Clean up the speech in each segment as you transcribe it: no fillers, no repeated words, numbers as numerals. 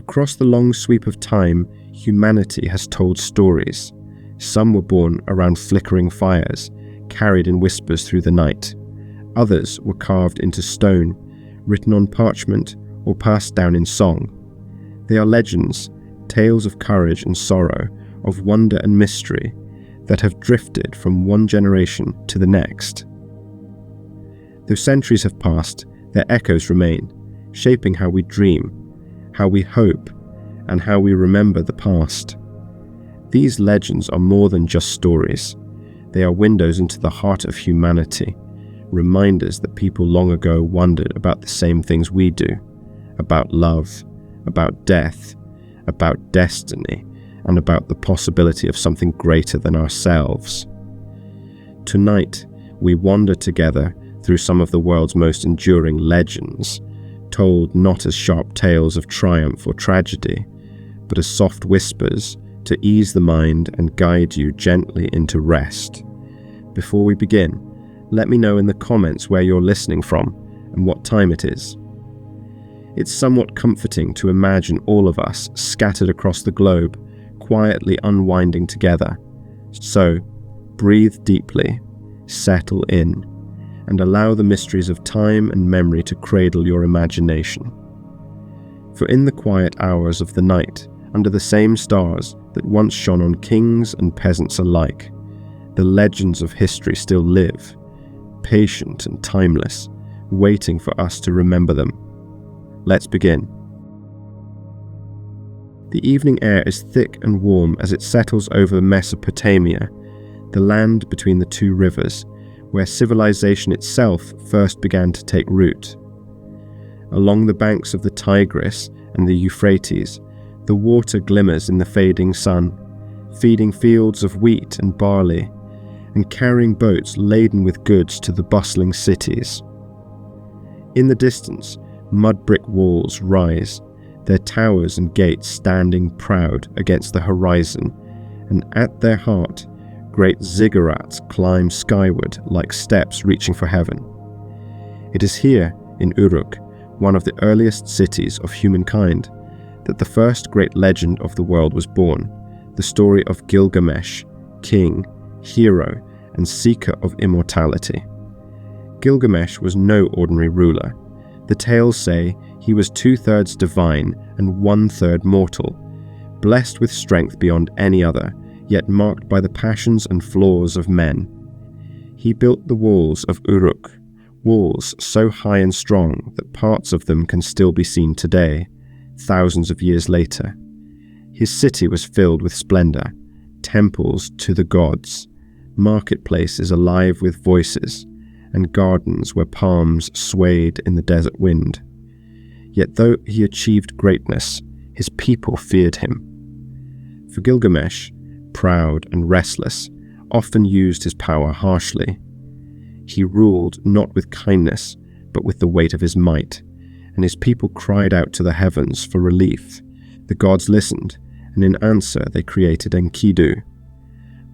Across the long sweep of time, humanity has told stories. Some were born around flickering fires, carried in whispers through the night. Others were carved into stone, written on parchment, or passed down in song. They are legends, tales of courage and sorrow, of wonder and mystery, that have drifted from one generation to the next. Though centuries have passed, their echoes remain, shaping how we dream, how we hope, and how we remember the past. These legends are more than just stories. They are windows into the heart of humanity, reminders that people long ago wondered about the same things we do, about love, about death, about destiny, and about the possibility of something greater than ourselves. Tonight, we wander together through some of the world's most enduring legends, told not as sharp tales of triumph or tragedy, but as soft whispers to ease the mind and guide you gently into rest. Before we begin, let me know in the comments where you're listening from and what time it is. It's somewhat comforting to imagine all of us scattered across the globe, quietly unwinding together. So, breathe deeply, settle in, and allow the mysteries of time and memory to cradle your imagination. For in the quiet hours of the night, under the same stars that once shone on kings and peasants alike, the legends of history still live, patient and timeless, waiting for us to remember them. Let's begin. The evening air is thick and warm as it settles over Mesopotamia, the land between the two rivers, where civilization itself first began to take root. Along the banks of the Tigris and the Euphrates, the water glimmers in the fading sun, feeding fields of wheat and barley, and carrying boats laden with goods to the bustling cities. In the distance, mud brick walls rise, their towers and gates standing proud against the horizon, and at their heart, great ziggurats climb skyward like steps reaching for heaven. It is here, in Uruk, one of the earliest cities of humankind, that the first great legend of the world was born, the story of Gilgamesh, king, hero, and seeker of immortality. Gilgamesh was no ordinary ruler. The tales say he was 2/3 divine and 1/3 mortal, blessed with strength beyond any other, yet marked by the passions and flaws of men. He built the walls of Uruk, walls so high and strong that parts of them can still be seen today, thousands of years later. His city was filled with splendor, temples to the gods, marketplaces alive with voices, and gardens where palms swayed in the desert wind. Yet though he achieved greatness, his people feared him. For Gilgamesh, proud and restless, often used his power harshly. He ruled not with kindness, but with the weight of his might, and his people cried out to the heavens for relief. The gods listened, and in answer they created Enkidu.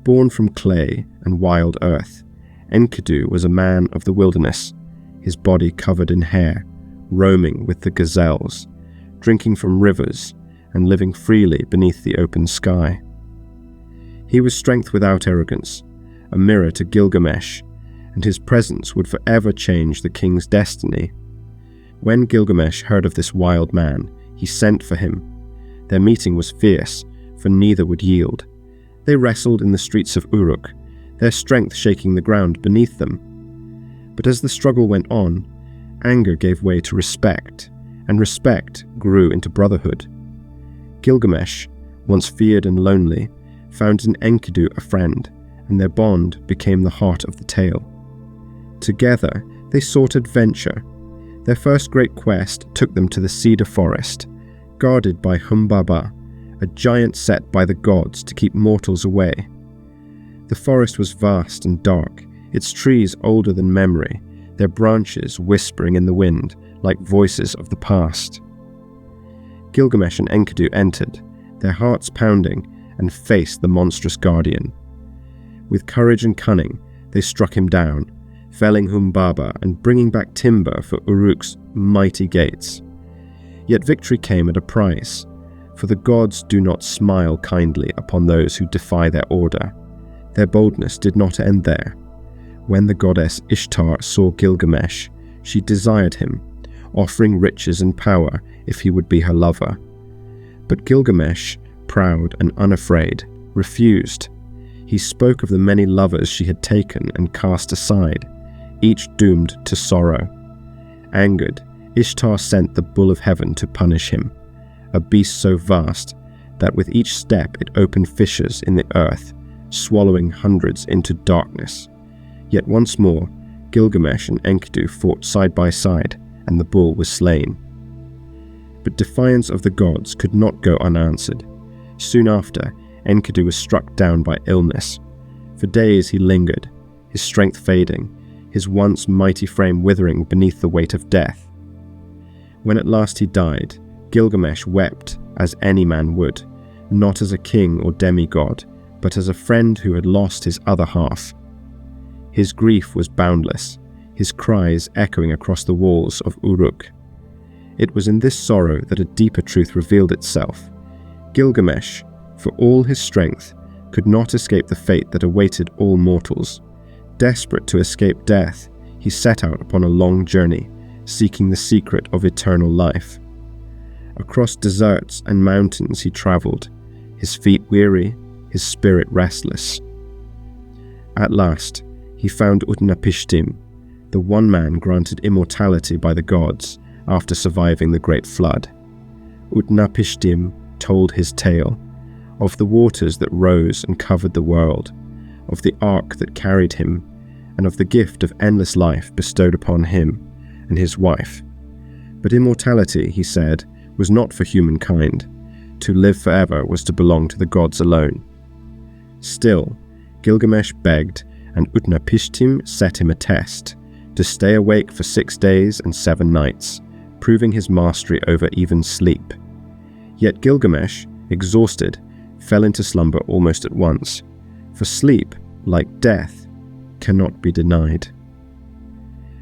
Born from clay and wild earth, Enkidu was a man of the wilderness, his body covered in hair, roaming with the gazelles, drinking from rivers, and living freely beneath the open sky. He was strength without arrogance, a mirror to Gilgamesh, and his presence would forever change the king's destiny. When Gilgamesh heard of this wild man, he sent for him. Their meeting was fierce, for neither would yield. They wrestled in the streets of Uruk, their strength shaking the ground beneath them. But as the struggle went on, anger gave way to respect, and respect grew into brotherhood. Gilgamesh, once feared and lonely, found in Enkidu a friend, and their bond became the heart of the tale. Together, they sought adventure. Their first great quest took them to the cedar forest, guarded by Humbaba, a giant set by the gods to keep mortals away. The forest was vast and dark, its trees older than memory, their branches whispering in the wind like voices of the past. Gilgamesh and Enkidu entered, their hearts pounding, and faced the monstrous Gordian. With courage and cunning, they struck him down, felling Humbaba and bringing back timber for Uruk's mighty gates. Yet victory came at a price. For the gods do not smile kindly upon those who defy their order. Their boldness did not end there. When the goddess Ishtar saw Gilgamesh, she desired him, offering riches and power if he would be her lover. But Gilgamesh, proud and unafraid, refused. He spoke of the many lovers she had taken and cast aside, each doomed to sorrow. Angered, Ishtar sent the bull of heaven to punish him, a beast so vast that with each step it opened fissures in the earth, swallowing hundreds into darkness. Yet once more, Gilgamesh and Enkidu fought side by side, and the bull was slain. But defiance of the gods could not go unanswered. Soon after, Enkidu was struck down by illness. For days he lingered, his strength fading, his once mighty frame withering beneath the weight of death. When at last he died, Gilgamesh wept as any man would, not as a king or demigod, but as a friend who had lost his other half. His grief was boundless, his cries echoing across the walls of Uruk. It was in this sorrow that a deeper truth revealed itself. Gilgamesh, for all his strength, could not escape the fate that awaited all mortals. Desperate to escape death, he set out upon a long journey, seeking the secret of eternal life. Across deserts and mountains he travelled, his feet weary, his spirit restless. At last, he found Utnapishtim, the one man granted immortality by the gods after surviving the great flood. Utnapishtim told his tale, of the waters that rose and covered the world, of the ark that carried him, and of the gift of endless life bestowed upon him and his wife. But immortality, he said, was not for humankind. To live forever was to belong to the gods alone. Still, Gilgamesh begged, and Utnapishtim set him a test, to stay awake for 6 days and 7 nights, proving his mastery over even sleep. Yet Gilgamesh, exhausted, fell into slumber almost at once, for sleep, like death, cannot be denied.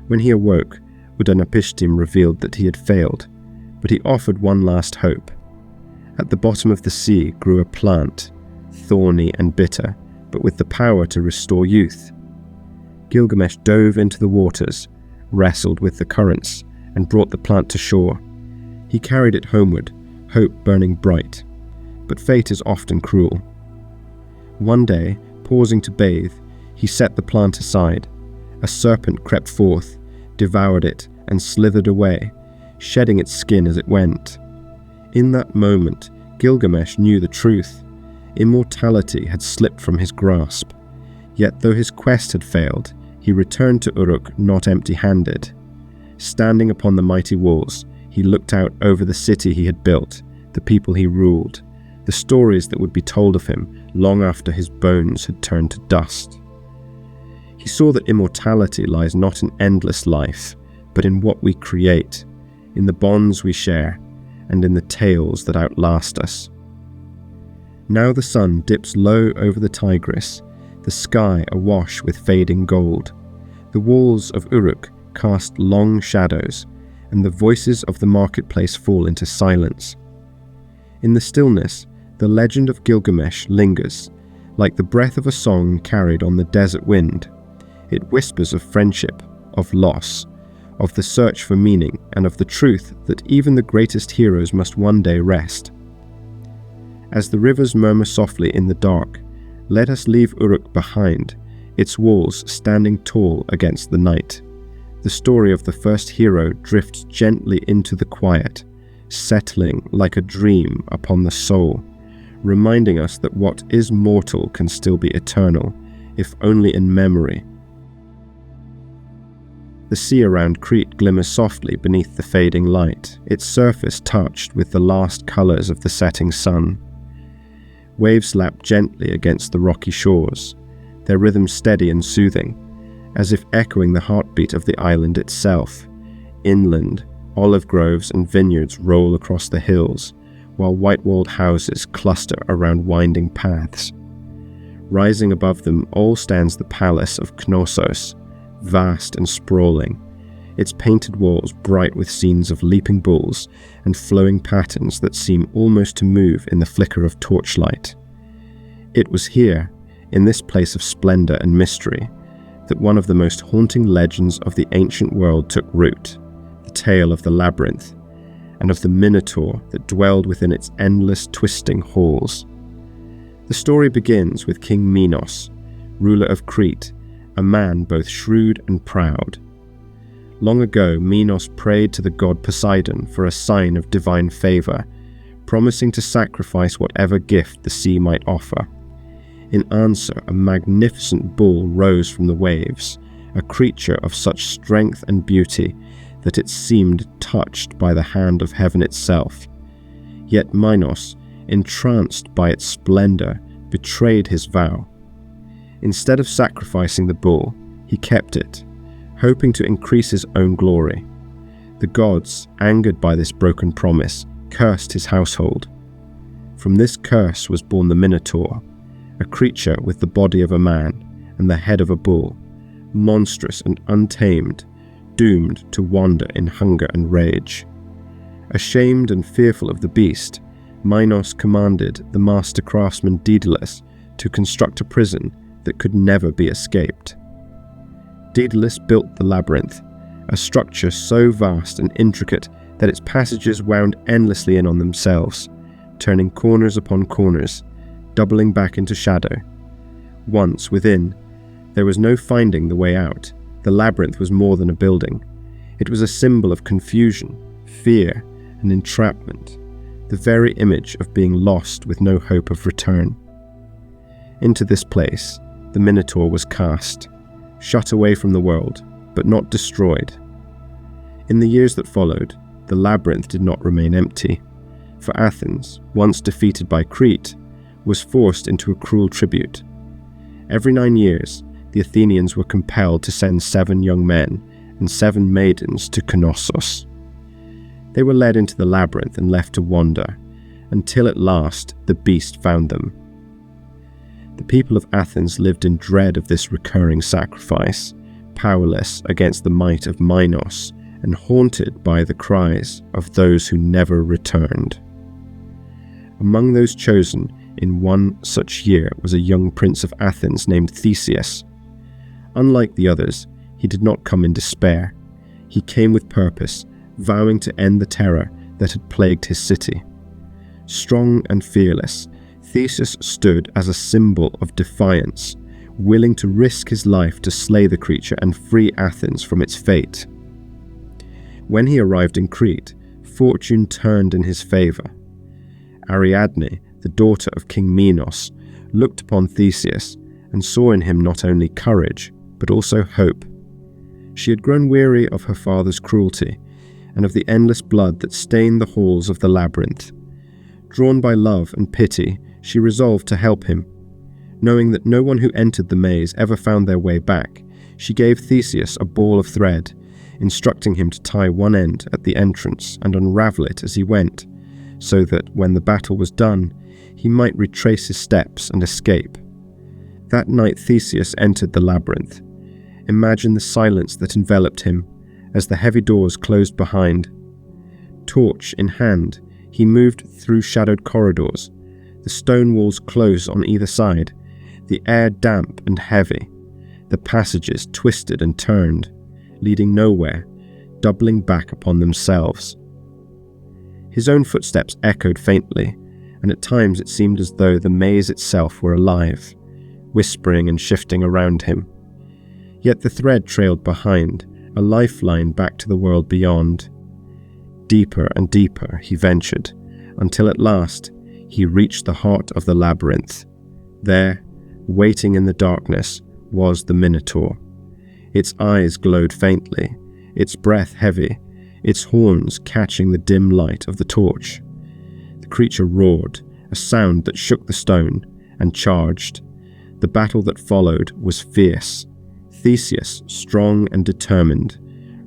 When he awoke, Utnapishtim revealed that he had failed, but he offered one last hope. At the bottom of the sea grew a plant, thorny and bitter, but with the power to restore youth. Gilgamesh dove into the waters, wrestled with the currents, and brought the plant to shore. He carried it homeward, hope burning bright. But fate is often cruel. One day, pausing to bathe, he set the plant aside. A serpent crept forth, devoured it, and slithered away, shedding its skin as it went. In that moment, Gilgamesh knew the truth. Immortality had slipped from his grasp. Yet though his quest had failed, he returned to Uruk not empty-handed. Standing upon the mighty walls, he looked out over the city he had built, the people he ruled, the stories that would be told of him long after his bones had turned to dust. He saw that immortality lies not in endless life, but in what we create, in the bonds we share, and in the tales that outlast us. Now the sun dips low over the Tigris, the sky awash with fading gold. The walls of Uruk cast long shadows, and the voices of the marketplace fall into silence. In the stillness, the legend of Gilgamesh lingers, like the breath of a song carried on the desert wind. It whispers of friendship, of loss, of the search for meaning, and of the truth that even the greatest heroes must one day rest. As the rivers murmur softly in the dark, let us leave Uruk behind, its walls standing tall against the night. The story of the first hero drifts gently into the quiet, settling like a dream upon the soul, reminding us that what is mortal can still be eternal, if only in memory. The sea around Crete glimmers softly beneath the fading light, its surface touched with the last colours of the setting sun. Waves lap gently against the rocky shores, their rhythm steady and soothing, as if echoing the heartbeat of the island itself. Inland, olive groves and vineyards roll across the hills, while white-walled houses cluster around winding paths. Rising above them all stands the palace of Knossos, vast and sprawling, its painted walls bright with scenes of leaping bulls and flowing patterns that seem almost to move in the flicker of torchlight. It was here, in this place of splendor and mystery, that one of the most haunting legends of the ancient world took root, the tale of the Labyrinth, and of the Minotaur that dwelled within its endless twisting halls. The story begins with King Minos, ruler of Crete, a man both shrewd and proud. Long ago, Minos prayed to the god Poseidon for a sign of divine favor, promising to sacrifice whatever gift the sea might offer. In answer, a magnificent bull rose from the waves, a creature of such strength and beauty that it seemed touched by the hand of heaven itself. Yet Minos, entranced by its splendor, betrayed his vow. Instead of sacrificing the bull, he kept it, hoping to increase his own glory. The gods, angered by this broken promise, cursed his household. From this curse was born the Minotaur, a creature with the body of a man and the head of a bull, monstrous and untamed, doomed to wander in hunger and rage. Ashamed and fearful of the beast, Minos commanded the master craftsman Daedalus to construct a prison that could never be escaped. Daedalus built the labyrinth, a structure so vast and intricate that its passages wound endlessly in on themselves, turning corners upon corners, doubling back into shadow. Once within, there was no finding the way out. The labyrinth was more than a building. It was a symbol of confusion, fear, and entrapment, the very image of being lost with no hope of return. Into this place, the Minotaur was cast, shut away from the world, but not destroyed. In the years that followed, the labyrinth did not remain empty, for Athens, once defeated by Crete, was forced into a cruel tribute. Every 9 years, the Athenians were compelled to send 7 young men and 7 maidens to Knossos. They were led into the labyrinth and left to wander, until at last the beast found them. The people of Athens lived in dread of this recurring sacrifice, powerless against the might of Minos, and haunted by the cries of those who never returned. Among those chosen in one such year was a young prince of Athens named Theseus. Unlike the others, he did not come in despair. He came with purpose, vowing to end the terror that had plagued his city. Strong and fearless, Theseus stood as a symbol of defiance, willing to risk his life to slay the creature and free Athens from its fate. When he arrived in Crete, fortune turned in his favor. Ariadne, the daughter of King Minos, looked upon Theseus and saw in him not only courage, but also hope. She had grown weary of her father's cruelty and of the endless blood that stained the halls of the labyrinth. Drawn by love and pity, she resolved to help him. Knowing that no one who entered the maze ever found their way back, she gave Theseus a ball of thread, instructing him to tie one end at the entrance and unravel it as he went, so that when the battle was done, he might retrace his steps and escape. That night Theseus entered the labyrinth. Imagine the silence that enveloped him as the heavy doors closed behind. Torch in hand, he moved through shadowed corridors. The stone walls closed on either side, the air damp and heavy, the passages twisted and turned, leading nowhere, doubling back upon themselves. His own footsteps echoed faintly, and at times it seemed as though the maze itself were alive, whispering and shifting around him. Yet the thread trailed behind, a lifeline back to the world beyond. Deeper and deeper he ventured, until at last he reached the heart of the labyrinth. There, waiting in the darkness, was the Minotaur. Its eyes glowed faintly, its breath heavy, its horns catching the dim light of the torch. The creature roared, a sound that shook the stone, and charged. The battle that followed was fierce. Theseus, strong and determined,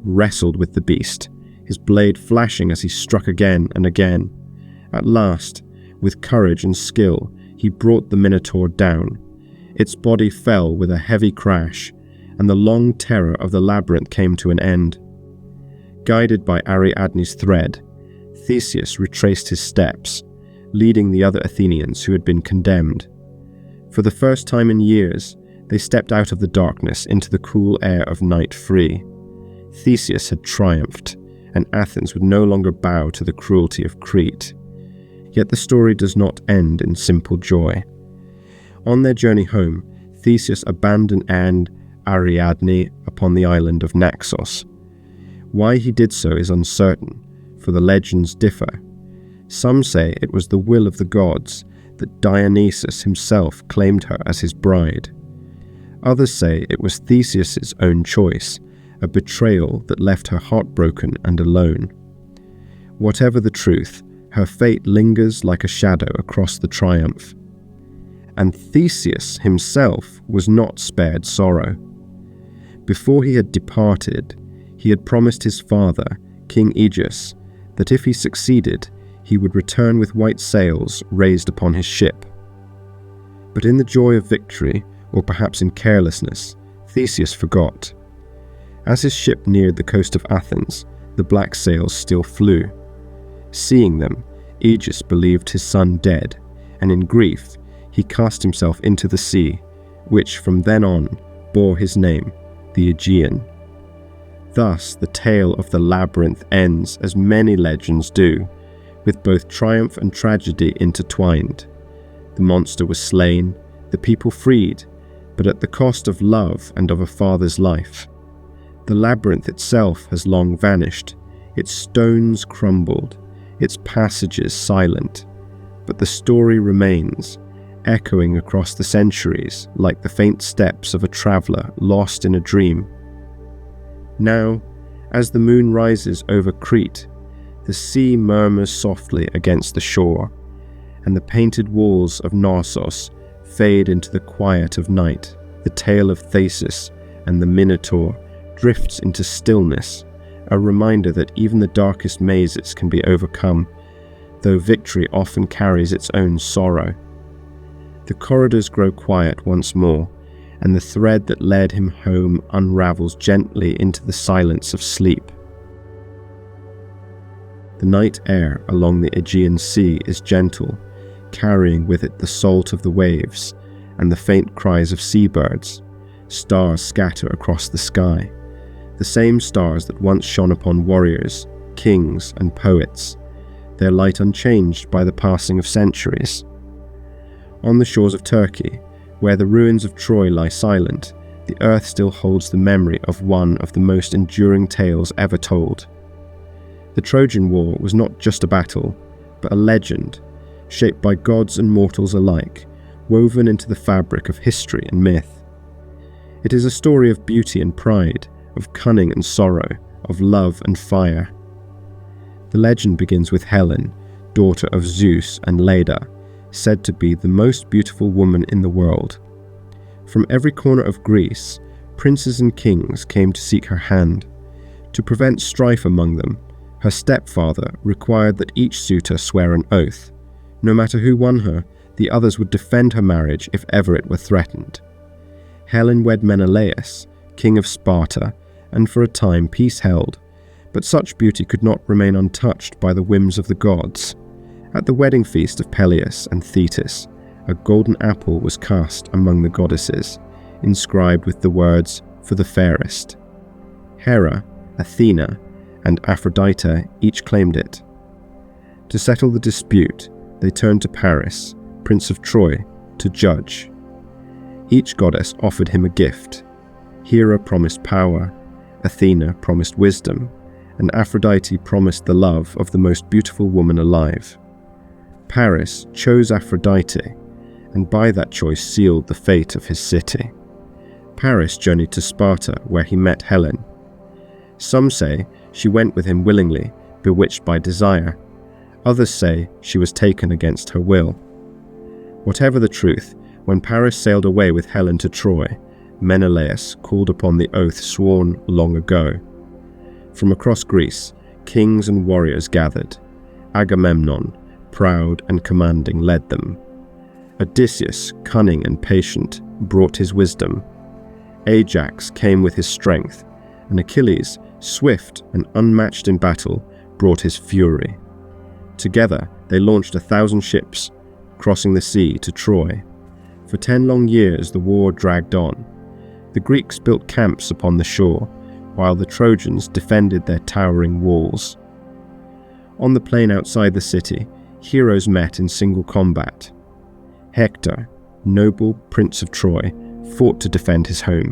wrestled with the beast, his blade flashing as he struck again and again. At last, with courage and skill, he brought the Minotaur down. Its body fell with a heavy crash, and the long terror of the labyrinth came to an end. Guided by Ariadne's thread, Theseus retraced his steps, leading the other Athenians who had been condemned. For the first time in years, they stepped out of the darkness into the cool air of night free. Theseus had triumphed, and Athens would no longer bow to the cruelty of Crete. Yet the story does not end in simple joy. On their journey home, Theseus abandoned Ariadne upon the island of Naxos. Why he did so is uncertain, for the legends differ. Some say it was the will of the gods that Dionysus himself claimed her as his bride. Others say it was Theseus's own choice, a betrayal that left her heartbroken and alone. Whatever the truth, her fate lingers like a shadow across the triumph. And Theseus himself was not spared sorrow. Before he had departed, he had promised his father, King Aegeus, that if he succeeded, he would return with white sails raised upon his ship. But in the joy of victory, or perhaps in carelessness, Theseus forgot. As his ship neared the coast of Athens, the black sails still flew. Seeing them, Aegeus believed his son dead, and in grief he cast himself into the sea, which from then on bore his name, the Aegean. Thus the tale of the labyrinth ends as many legends do, with both triumph and tragedy intertwined. The monster was slain, the people freed, but at the cost of love and of a father's life. The labyrinth itself has long vanished, its stones crumbled, its passages silent, but the story remains, echoing across the centuries like the faint steps of a traveller lost in a dream. Now, as the moon rises over Crete, the sea murmurs softly against the shore, and the painted walls of Knossos fade into the quiet of night. The tale of Theseus and the Minotaur drifts into stillness, a reminder that even the darkest mazes can be overcome, though victory often carries its own sorrow. The corridors grow quiet once more, and the thread that led him home unravels gently into the silence of sleep. The night air along the Aegean Sea is gentle, carrying with it the salt of the waves and the faint cries of seabirds. Stars scatter across the sky, the same stars that once shone upon warriors, kings, and poets, their light unchanged by the passing of centuries. On the shores of Turkey, where the ruins of Troy lie silent, the earth still holds the memory of one of the most enduring tales ever told. The Trojan War was not just a battle, but a legend, shaped by gods and mortals alike, woven into the fabric of history and myth. It is a story of beauty and pride, of cunning and sorrow, of love and fire. The legend begins with Helen, daughter of Zeus and Leda, said to be the most beautiful woman in the world. From every corner of Greece, princes and kings came to seek her hand. To prevent strife among them, her stepfather required that each suitor swear an oath. No matter who won her, the others would defend her marriage if ever it were threatened. Helen wed Menelaus, king of Sparta, and for a time peace held, but such beauty could not remain untouched by the whims of the gods. At the wedding feast of Peleus and Thetis, a golden apple was cast among the goddesses, inscribed with the words, "For the fairest." Hera, Athena, and Aphrodite each claimed it. To settle the dispute, they turned to Paris, Prince of Troy, to judge. Each goddess offered him a gift. Hera promised power, Athena promised wisdom, and Aphrodite promised the love of the most beautiful woman alive. Paris chose Aphrodite, and by that choice sealed the fate of his city. Paris journeyed to Sparta, where he met Helen. Some say she went with him willingly, bewitched by desire. Others say she was taken against her will. Whatever the truth, when Paris sailed away with Helen to Troy, Menelaus called upon the oath sworn long ago. From across Greece, kings and warriors gathered. Agamemnon, proud and commanding, led them. Odysseus, cunning and patient, brought his wisdom. Ajax came with his strength, and Achilles, swift and unmatched in battle, brought his fury. Together they launched 1,000 ships, crossing the sea to Troy. For 10 long years the war dragged on. The Greeks built camps upon the shore, while the Trojans defended their towering walls. On the plain outside the city, heroes met in single combat. Hector, noble prince of Troy, fought to defend his home,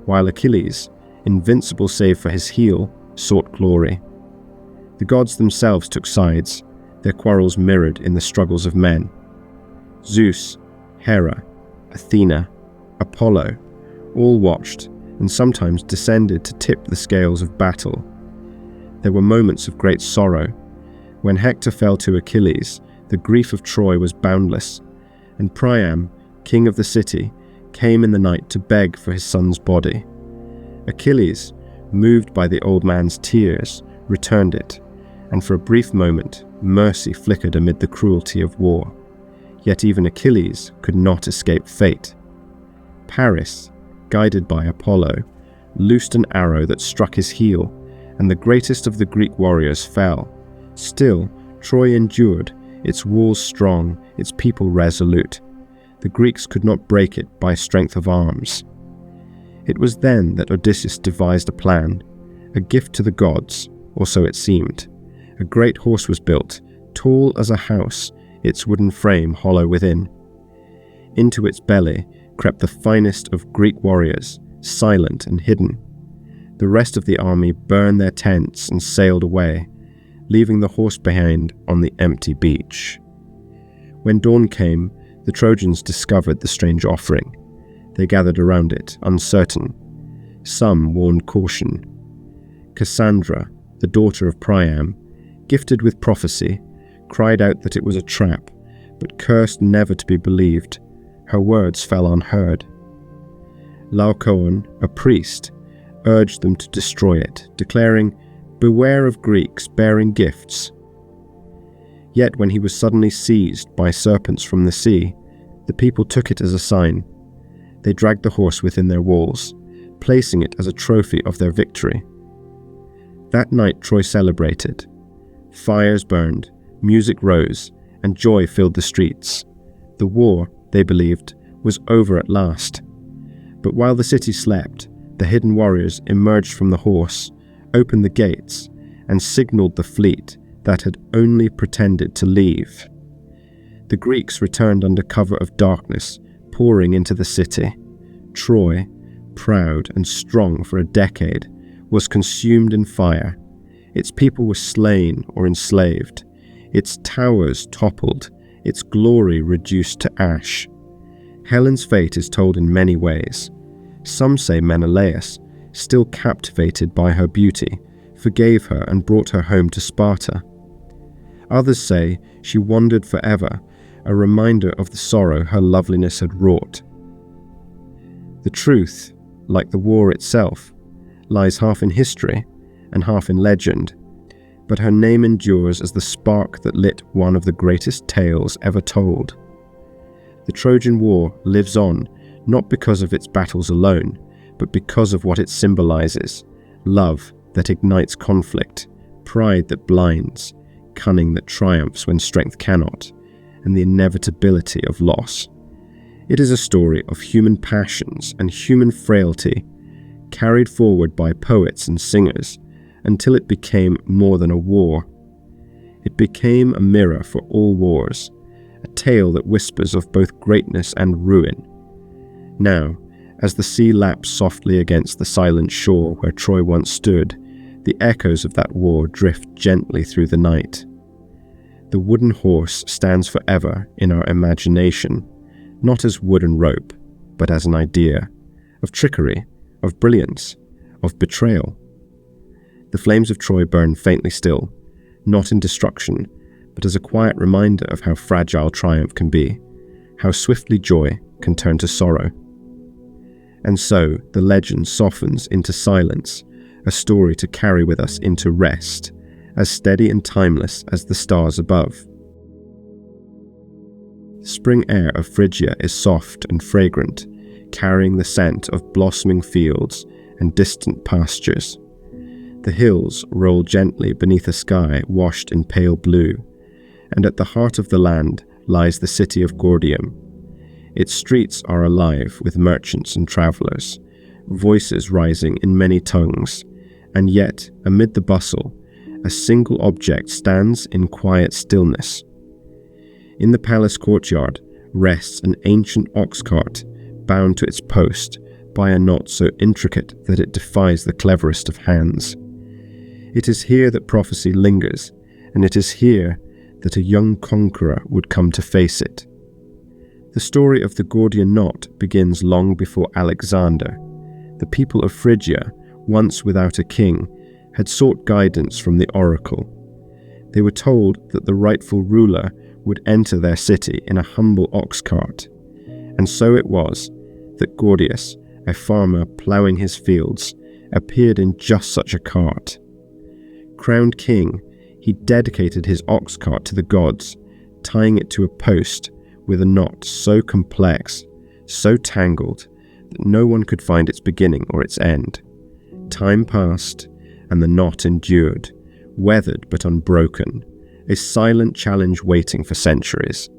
while Achilles, invincible save for his heel, sought glory. The gods themselves took sides, their quarrels mirrored in the struggles of men. Zeus, Hera, Athena, Apollo, all watched and sometimes descended to tip the scales of battle. There were moments of great sorrow. When Hector fell to Achilles, the grief of Troy was boundless, and Priam, king of the city, came in the night to beg for his son's body. Achilles, moved by the old man's tears, returned it, and for a brief moment mercy flickered amid the cruelty of war. Yet even Achilles could not escape fate. Paris, guided by Apollo, loosed an arrow that struck his heel, and the greatest of the Greek warriors fell. Still, Troy endured, its walls strong, its people resolute. The Greeks could not break it by strength of arms. It was then that Odysseus devised a plan, a gift to the gods, or so it seemed. A great horse was built, tall as a house, its wooden frame hollow within. Into its belly crept the finest of Greek warriors, silent and hidden. The rest of the army burned their tents and sailed away, leaving the horse behind on the empty beach. When dawn came, the Trojans discovered the strange offering. They gathered around it, uncertain. Some warned caution. Cassandra, the daughter of Priam, gifted with prophecy, cried out that it was a trap, but cursed never to be believed. Her words fell unheard. Laocoon, a priest, urged them to destroy it, declaring, "Beware of Greeks bearing gifts." Yet when he was suddenly seized by serpents from the sea, the people took it as a sign. They dragged the horse within their walls, placing it as a trophy of their victory. That night Troy celebrated. Fires burned, music rose, and joy filled the streets. The war, they believed, was over at last. But while the city slept, the hidden warriors emerged from the horse, opened the gates, and signaled the fleet that had only pretended to leave. The Greeks returned under cover of darkness, pouring into the city. Troy, proud and strong for a decade, was consumed in fire. Its people were slain or enslaved. Its towers toppled, its glory reduced to ash. Helen's fate is told in many ways. Some say Menelaus, still captivated by her beauty, forgave her and brought her home to Sparta. Others say she wandered forever, a reminder of the sorrow her loveliness had wrought. The truth, like the war itself, lies half in history and half in legend, but her name endures as the spark that lit one of the greatest tales ever told. The Trojan War lives on not because of its battles alone, but because of what it symbolizes: love that ignites conflict, pride that blinds, cunning that triumphs when strength cannot, and the inevitability of loss. It is a story of human passions and human frailty, carried forward by poets and singers, until it became more than a war. It became a mirror for all wars, a tale that whispers of both greatness and ruin. Now, as the sea laps softly against the silent shore where Troy once stood, the echoes of that war drift gently through the night. The wooden horse stands forever in our imagination, not as wood and rope, but as an idea of trickery, of brilliance, of betrayal. The flames of Troy burn faintly still, not in destruction, but as a quiet reminder of how fragile triumph can be, how swiftly joy can turn to sorrow. And so the legend softens into silence, a story to carry with us into rest, as steady and timeless as the stars above. The spring air of Phrygia is soft and fragrant, carrying the scent of blossoming fields and distant pastures. The hills roll gently beneath a sky washed in pale blue, and at the heart of the land lies the city of Gordian. Its streets are alive with merchants and travellers, voices rising in many tongues, and yet, amid the bustle, a single object stands in quiet stillness. In the palace courtyard rests an ancient ox cart bound to its post by a knot so intricate that it defies the cleverest of hands. It is here that prophecy lingers, and it is here that a young conqueror would come to face it. The story of the Gordian knot begins long before Alexander. The people of Phrygia, once without a king, had sought guidance from the oracle. They were told that the rightful ruler would enter their city in a humble ox cart, and so it was that Gordius, a farmer ploughing his fields, appeared in just such a cart. Crowned king, he dedicated his ox cart to the gods, tying it to a post with a knot so complex, so tangled, that no one could find its beginning or its end. Time passed, and the knot endured, weathered but unbroken, a silent challenge waiting for centuries.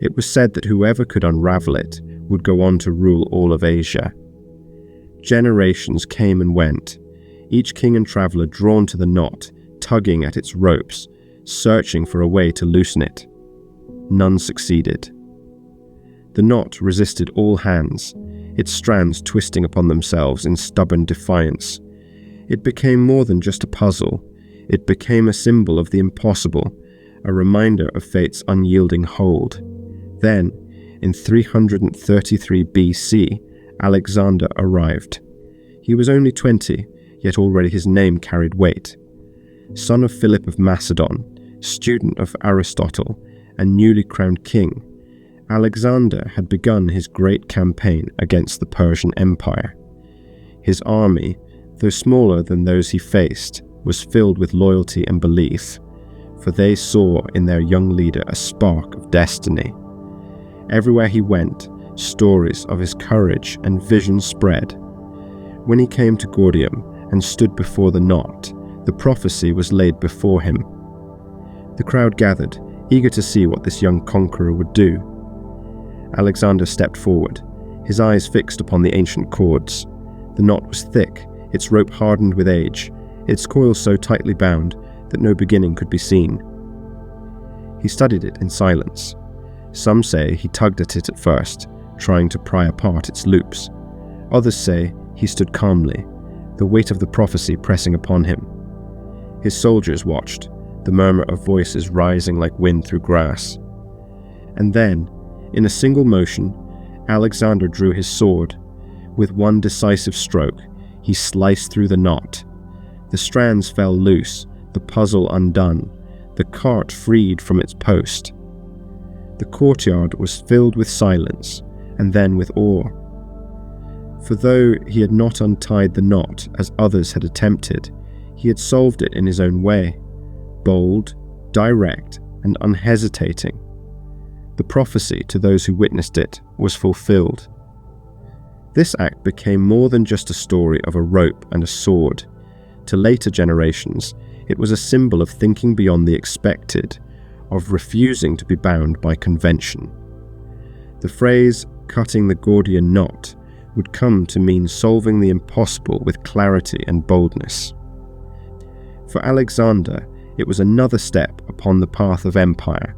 It was said that whoever could unravel it would go on to rule all of Asia. Generations came and went, each king and traveller drawn to the knot, tugging at its ropes, searching for a way to loosen it. None succeeded. The knot resisted all hands, its strands twisting upon themselves in stubborn defiance. It became more than just a puzzle. It became a symbol of the impossible, a reminder of fate's unyielding hold. Then, in 333 BC, Alexander arrived. He was only 20, yet already his name carried weight. Son of Philip of Macedon, student of Aristotle, and newly crowned king, Alexander had begun his great campaign against the Persian Empire. His army, though smaller than those he faced, was filled with loyalty and belief, for they saw in their young leader a spark of destiny. Everywhere he went, stories of his courage and vision spread. When he came to Gordian and stood before the knot, the prophecy was laid before him. The crowd gathered, eager to see what this young conqueror would do. Alexander stepped forward, his eyes fixed upon the ancient cords. The knot was thick, its rope hardened with age, its coils so tightly bound that no beginning could be seen. He studied it in silence. Some say he tugged at it at first, trying to pry apart its loops. Others say he stood calmly, the weight of the prophecy pressing upon him. His soldiers watched, the murmur of voices rising like wind through grass. And then, in a single motion, Alexander drew his sword. With one decisive stroke, he sliced through the knot. The strands fell loose, the puzzle undone, the cart freed from its post. The courtyard was filled with silence, and then with awe. For though he had not untied the knot as others had attempted, he had solved it in his own way, bold, direct, and unhesitating. The prophecy to those who witnessed it was fulfilled. This act became more than just a story of a rope and a sword. To later generations, it was a symbol of thinking beyond the expected, of refusing to be bound by convention. The phrase, cutting the Gordian knot, would come to mean solving the impossible with clarity and boldness. For Alexander, it was another step upon the path of empire.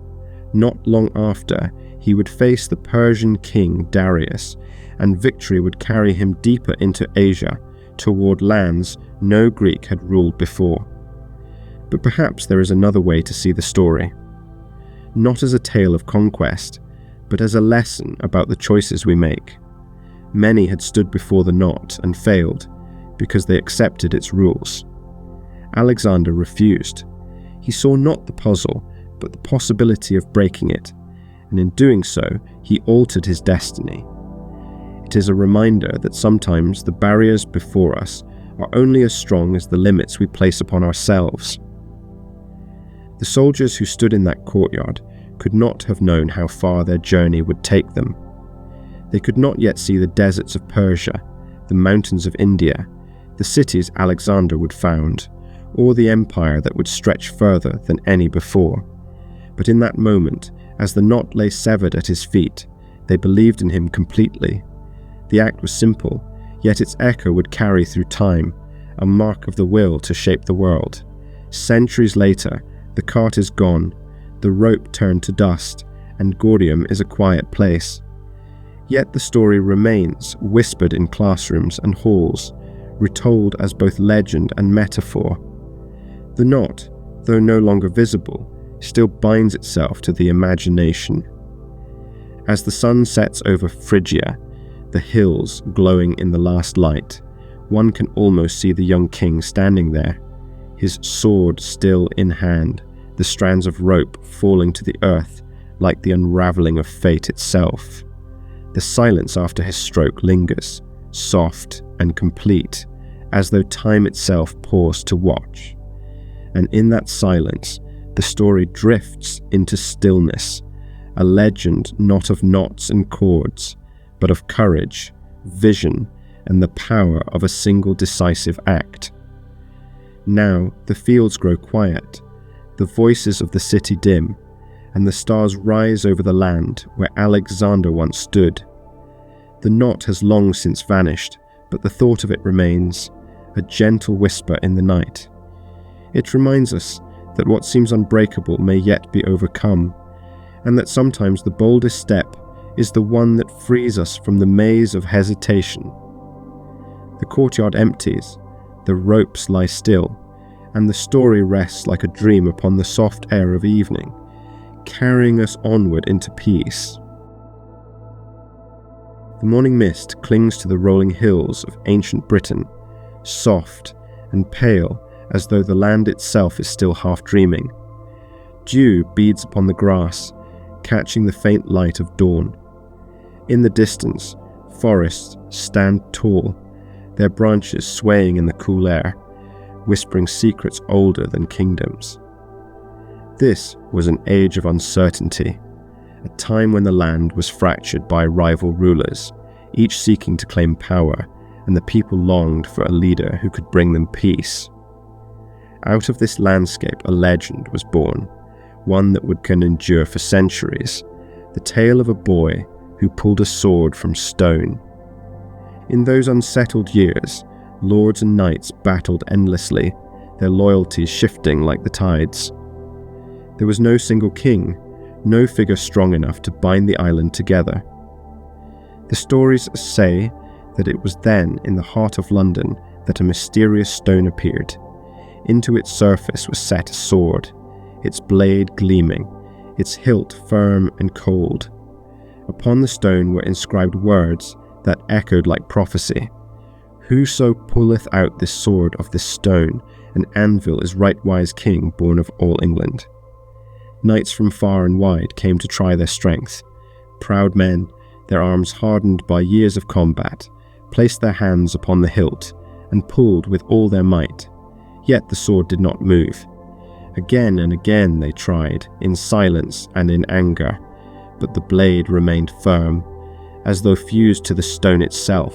Not long after, he would face the Persian king Darius, and victory would carry him deeper into Asia, toward lands no Greek had ruled before. But perhaps there is another way to see the story. Not as a tale of conquest, but as a lesson about the choices we make. Many had stood before the knot and failed because they accepted its rules. Alexander refused. He saw not the puzzle, but the possibility of breaking it, and in doing so, he altered his destiny. It is a reminder that sometimes the barriers before us are only as strong as the limits we place upon ourselves. The soldiers who stood in that courtyard could not have known how far their journey would take them. They could not yet see the deserts of Persia, the mountains of India, the cities Alexander would found, or the empire that would stretch further than any before. But in that moment, as the knot lay severed at his feet, they believed in him completely. The act was simple, yet its echo would carry through time, a mark of the will to shape the world. Centuries later, the cart is gone, the rope turned to dust, and Gordian is a quiet place. Yet the story remains, whispered in classrooms and halls, retold as both legend and metaphor. The knot, though no longer visible, still binds itself to the imagination. As the sun sets over Phrygia, the hills glowing in the last light, one can almost see the young king standing there, his sword still in hand, the strands of rope falling to the earth like the unravelling of fate itself. The silence after his stroke lingers, soft and complete, as though time itself paused to watch. And in that silence, the story drifts into stillness, a legend not of knots and cords, but of courage, vision, and the power of a single decisive act. Now the fields grow quiet, the voices of the city dim, and the stars rise over the land where Alexander once stood. The knot has long since vanished, but the thought of it remains, a gentle whisper in the night. It reminds us that what seems unbreakable may yet be overcome, and that sometimes the boldest step is the one that frees us from the maze of hesitation. The courtyard empties, the ropes lie still, and the story rests like a dream upon the soft air of evening, carrying us onward into peace. The morning mist clings to the rolling hills of ancient Britain, soft and pale as though the land itself is still half dreaming. Dew beads upon the grass, catching the faint light of dawn. In the distance, forests stand tall, their branches swaying in the cool air, whispering secrets older than kingdoms. This was an age of uncertainty, a time when the land was fractured by rival rulers, each seeking to claim power, and the people longed for a leader who could bring them peace. Out of this landscape a legend was born, one that can endure for centuries, the tale of a boy who pulled a sword from stone. In those unsettled years, lords and knights battled endlessly, their loyalties shifting like the tides. There was no single king, no figure strong enough to bind the island together. The stories say that it was then in the heart of London that a mysterious stone appeared. Into its surface was set a sword, its blade gleaming, its hilt firm and cold. Upon the stone were inscribed words that echoed like prophecy. Whoso pulleth out this sword of this stone, an anvil is rightwise king born of all England. Knights from far and wide came to try their strength. Proud men, their arms hardened by years of combat, placed their hands upon the hilt and pulled with all their might. Yet the sword did not move. Again and again they tried, in silence and in anger, but the blade remained firm, as though fused to the stone itself.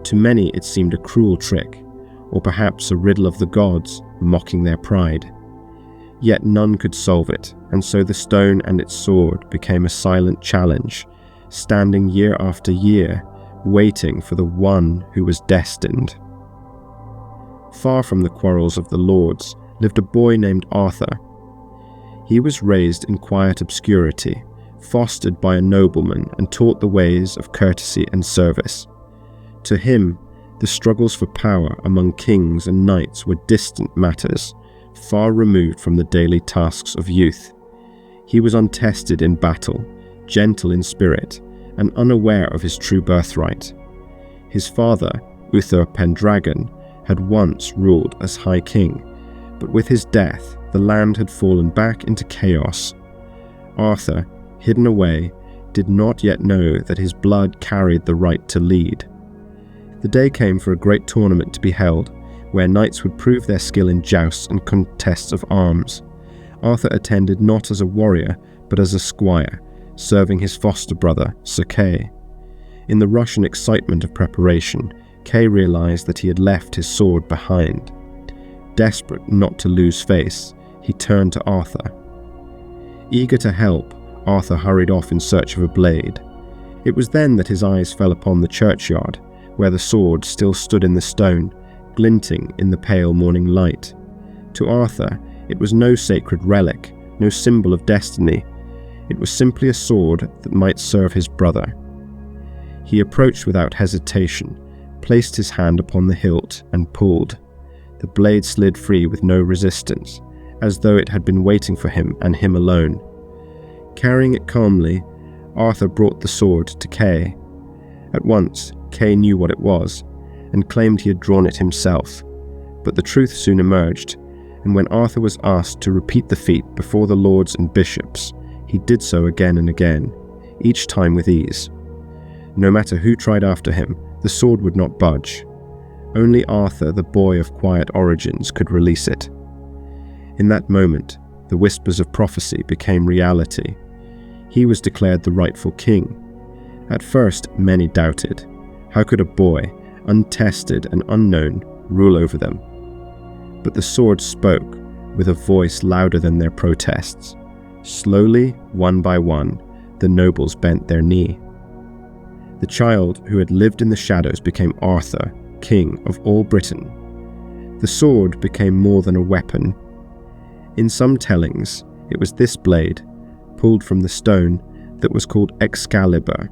To many it seemed a cruel trick, or perhaps a riddle of the gods mocking their pride. Yet none could solve it, and so the stone and its sword became a silent challenge, standing year after year, waiting for the one who was destined. Far from the quarrels of the lords lived a boy named Arthur. He was raised in quiet obscurity, fostered by a nobleman and taught the ways of courtesy and service. To him, the struggles for power among kings and knights were distant matters, far removed from the daily tasks of youth. He was untested in battle, gentle in spirit, and unaware of his true birthright. His father, Uther Pendragon, had once ruled as High King, but with his death, the land had fallen back into chaos. Arthur, hidden away, did not yet know that his blood carried the right to lead. The day came for a great tournament to be held, where knights would prove their skill in jousts and contests of arms. Arthur attended not as a warrior, but as a squire, serving his foster brother, Sir Kay. In the rush and excitement of preparation, Kay realized that he had left his sword behind. Desperate not to lose face, he turned to Arthur. Eager to help, Arthur hurried off in search of a blade. It was then that his eyes fell upon the churchyard, where the sword still stood in the stone, glinting in the pale morning light. To Arthur, it was no sacred relic, no symbol of destiny. It was simply a sword that might serve his brother. He approached without hesitation, placed his hand upon the hilt, and pulled. The blade slid free with no resistance, as though it had been waiting for him and him alone. Carrying it calmly, Arthur brought the sword to Kay. At once, Kay knew what it was, and claimed he had drawn it himself. But the truth soon emerged, and when Arthur was asked to repeat the feat before the lords and bishops, he did so again and again, each time with ease. No matter who tried after him, the sword would not budge. Only Arthur, the boy of quiet origins, could release it. In that moment, the whispers of prophecy became reality. He was declared the rightful king. At first, many doubted. How could a boy, untested and unknown, rule over them? But the sword spoke, with a voice louder than their protests. Slowly, one by one, the nobles bent their knee. The child who had lived in the shadows became Arthur, king of all Britain. The sword became more than a weapon. In some tellings, it was this blade, pulled from the stone, that was called Excalibur.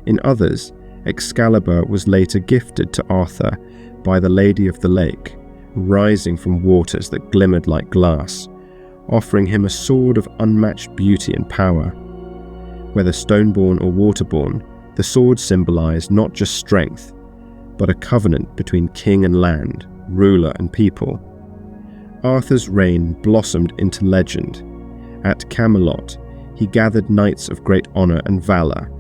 In others, Excalibur was later gifted to Arthur by the Lady of the Lake, rising from waters that glimmered like glass, offering him a sword of unmatched beauty and power. Whether stone-born or water-born, the sword symbolized not just strength, but a covenant between king and land, ruler and people. Arthur's reign blossomed into legend. At Camelot, he gathered knights of great honor and valor,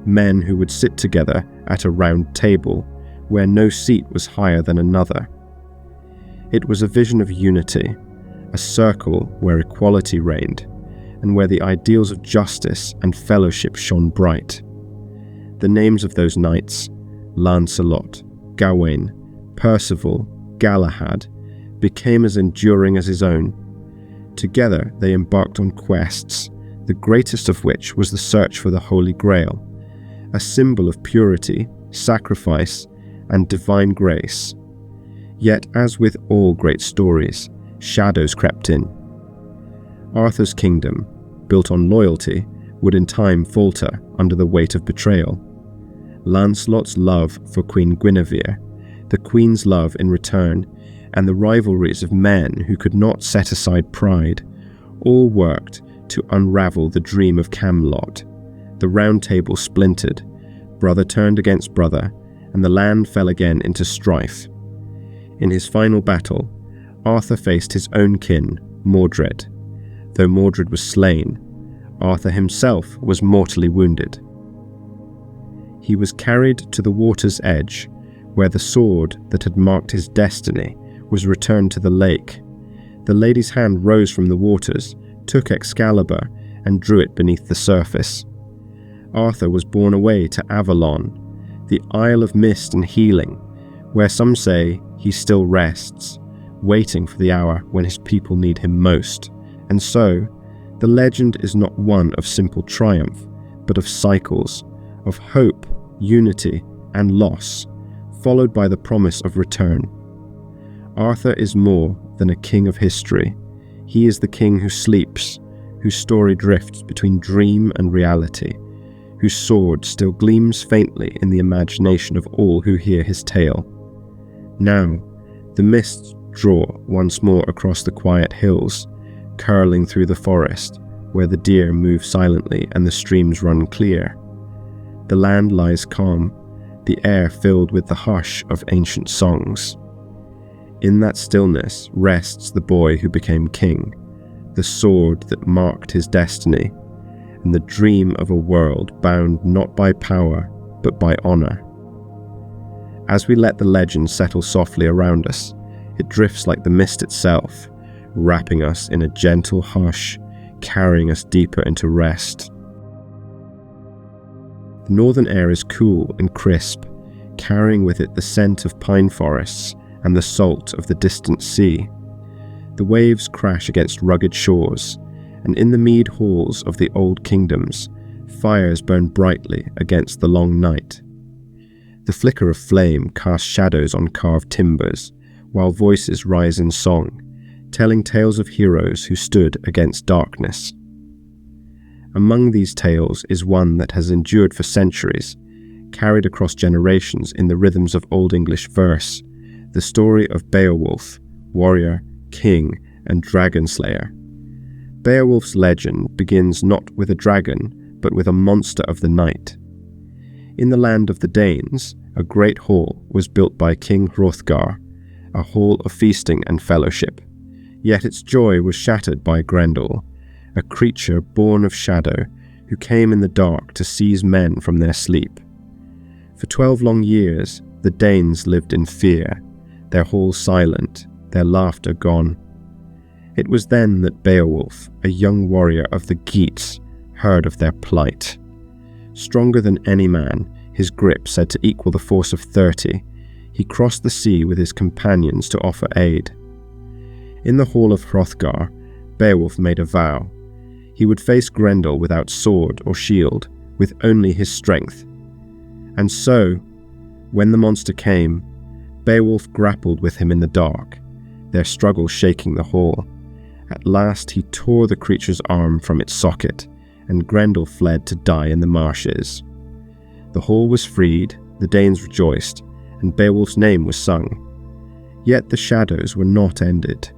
men who would sit together at a round table, where no seat was higher than another. It was a vision of unity, a circle where equality reigned, and where the ideals of justice and fellowship shone bright. The names of those knights, Lancelot, Gawain, Percival, Galahad, became as enduring as his own. Together they embarked on quests, the greatest of which was the search for the Holy Grail, a symbol of purity, sacrifice, and divine grace. Yet, as with all great stories, shadows crept in. Arthur's kingdom, built on loyalty, would in time falter under the weight of betrayal. Lancelot's love for Queen Guinevere, the Queen's love in return, and the rivalries of men who could not set aside pride, all worked to unravel the dream of Camelot. The Round Table splintered, brother turned against brother, and the land fell again into strife. In his final battle, Arthur faced his own kin, Mordred. Though Mordred was slain, Arthur himself was mortally wounded. He was carried to the water's edge, where the sword that had marked his destiny was returned to the lake. The lady's hand rose from the waters, took Excalibur, and drew it beneath the surface. Arthur was borne away to Avalon, the Isle of Mist and Healing, where some say he still rests, waiting for the hour when his people need him most. And so, the legend is not one of simple triumph, but of cycles, of hope, unity, and loss, followed by the promise of return. Arthur is more than a king of history. He is the king who sleeps, whose story drifts between dream and reality, whose sword still gleams faintly in the imagination of all who hear his tale. Now, the mists draw once more across the quiet hills, curling through the forest, where the deer move silently and the streams run clear. The land lies calm, the air filled with the hush of ancient songs. In that stillness rests the boy who became king, the sword that marked his destiny, and the dream of a world bound not by power, but by honor. As we let the legend settle softly around us, it drifts like the mist itself, wrapping us in a gentle hush, carrying us deeper into rest. The northern air is cool and crisp, carrying with it the scent of pine forests and the salt of the distant sea. The waves crash against rugged shores, and in the mead halls of the old kingdoms, fires burn brightly against the long night. The flicker of flame casts shadows on carved timbers, while voices rise in song, telling tales of heroes who stood against darkness. Among these tales is one that has endured for centuries, carried across generations in the rhythms of Old English verse, the story of Beowulf, warrior, king, and dragon slayer. Beowulf's legend begins not with a dragon, but with a monster of the night. In the land of the Danes, a great hall was built by King Hrothgar, a hall of feasting and fellowship. Yet its joy was shattered by Grendel, a creature born of shadow, who came in the dark to seize men from their sleep. For 12 long years, the Danes lived in fear, their hall silent, their laughter gone. It was then that Beowulf, a young warrior of the Geats, heard of their plight. Stronger than any man, his grip said to equal the force of 30, he crossed the sea with his companions to offer aid. In the hall of Hrothgar, Beowulf made a vow. He would face Grendel without sword or shield, with only his strength. And so, when the monster came, Beowulf grappled with him in the dark, their struggle shaking the hall. At last he tore the creature's arm from its socket, and Grendel fled to die in the marshes. The hall was freed, the Danes rejoiced, and Beowulf's name was sung. Yet the shadows were not ended.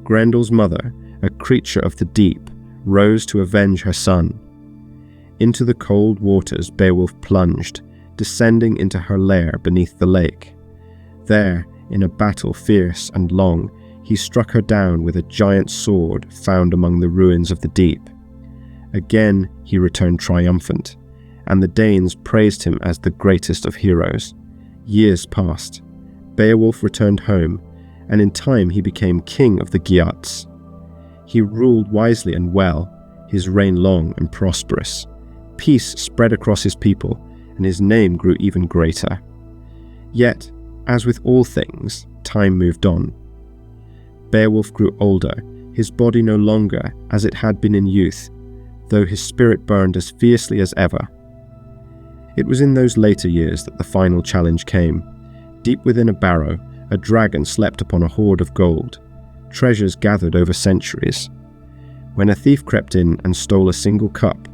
Grendel's mother, a creature of the deep, rose to avenge her son. Into the cold waters Beowulf plunged, descending into her lair beneath the lake. There, in a battle fierce and long, he struck her down with a giant sword found among the ruins of the deep. Again he returned triumphant, and the Danes praised him as the greatest of heroes. Years passed. Beowulf returned home, and in time he became king of the Geats. He ruled wisely and well, his reign long and prosperous. Peace spread across his people, and his name grew even greater. Yet, as with all things, time moved on. Beowulf grew older, his body no longer as it had been in youth, though his spirit burned as fiercely as ever. It was in those later years that the final challenge came. Deep within a barrow, a dragon slept upon a hoard of gold, treasures gathered over centuries. When a thief crept in and stole a single cup,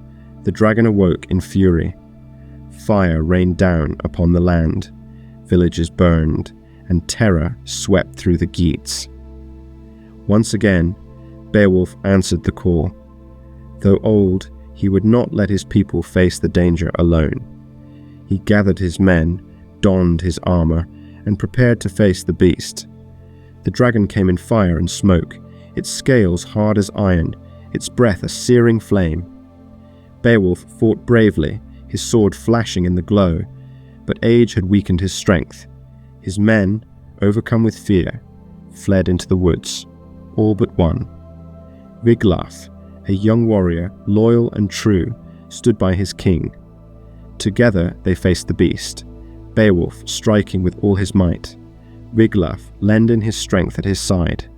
the dragon awoke in fury. Fire rained down upon the land, villages burned, and terror swept through the Geats. Once again, Beowulf answered the call. Though old, he would not let his people face the danger alone. He gathered his men, donned his armor, and prepared to face the beast. The dragon came in fire and smoke, its scales hard as iron, its breath a searing flame. Beowulf fought bravely, his sword flashing in the glow, but age had weakened his strength. His men, overcome with fear, fled into the woods, all but one. Wiglaf, a young warrior, loyal and true, stood by his king. Together they faced the beast, Beowulf striking with all his might, Wiglaf lending his strength at his side.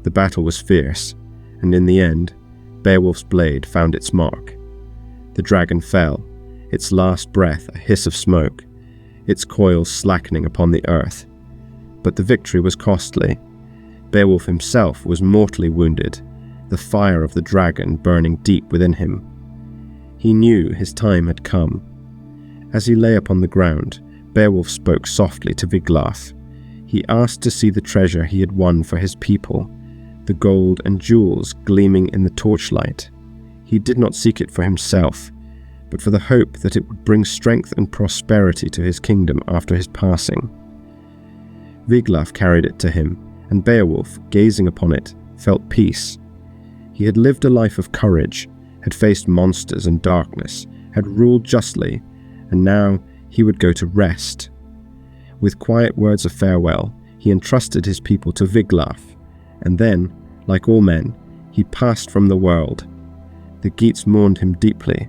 The battle was fierce, and in the end, Beowulf's blade found its mark. The dragon fell, its last breath a hiss of smoke, its coils slackening upon the earth. But the victory was costly. Beowulf himself was mortally wounded, the fire of the dragon burning deep within him. He knew his time had come. As he lay upon the ground, Beowulf spoke softly to Wiglaf. He asked to see the treasure he had won for his people, the gold and jewels gleaming in the torchlight. He did not seek it for himself, but for the hope that it would bring strength and prosperity to his kingdom after his passing. Wiglaf carried it to him, and Beowulf, gazing upon it, felt peace. He had lived a life of courage, had faced monsters and darkness, had ruled justly, and now he would go to rest. With quiet words of farewell, he entrusted his people to Wiglaf, and then, like all men, he passed from the world. The Geats mourned him deeply.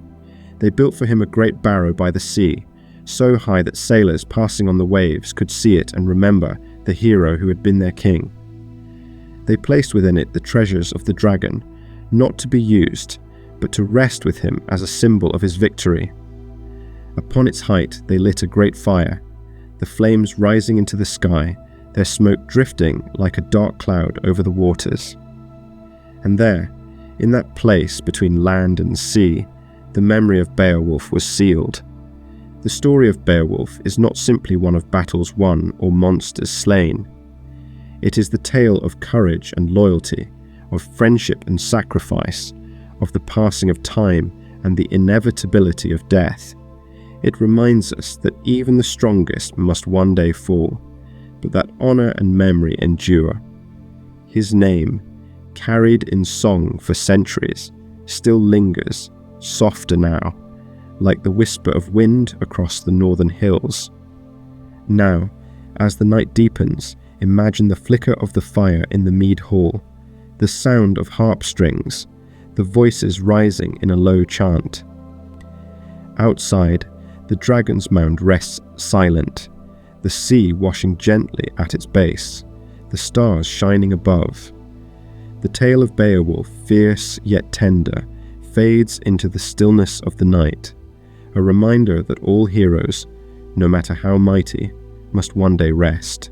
They built for him a great barrow by the sea, so high that sailors passing on the waves could see it and remember the hero who had been their king. They placed within it the treasures of the dragon, not to be used, but to rest with him as a symbol of his victory. Upon its height they lit a great fire, the flames rising into the sky, their smoke drifting like a dark cloud over the waters. And there, in that place between land and sea, the memory of Beowulf was sealed. The story of Beowulf is not simply one of battles won or monsters slain. It is the tale of courage and loyalty, of friendship and sacrifice, of the passing of time and the inevitability of death. It reminds us that even the strongest must one day fall, but that honor and memory endure. His name, carried in song for centuries, still lingers, softer now, like the whisper of wind across the northern hills. Now, as the night deepens, imagine the flicker of the fire in the mead hall, the sound of harp strings, the voices rising in a low chant. Outside, the dragon's mound rests silent, the sea washing gently at its base, the stars shining above. The tale of Beowulf, fierce yet tender, fades into the stillness of the night, a reminder that all heroes, no matter how mighty, must one day rest.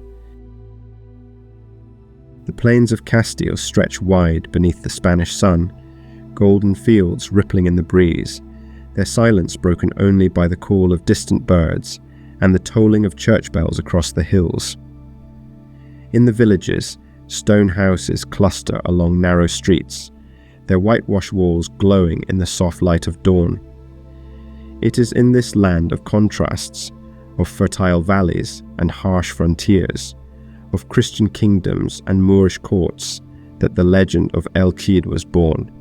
The plains of Castile stretch wide beneath the Spanish sun, golden fields rippling in the breeze, their silence broken only by the call of distant birds and the tolling of church bells across the hills. In the villages, stone houses cluster along narrow streets, their whitewashed walls glowing in the soft light of dawn. It is in this land of contrasts, of fertile valleys and harsh frontiers, of Christian kingdoms and Moorish courts, that the legend of El Cid was born.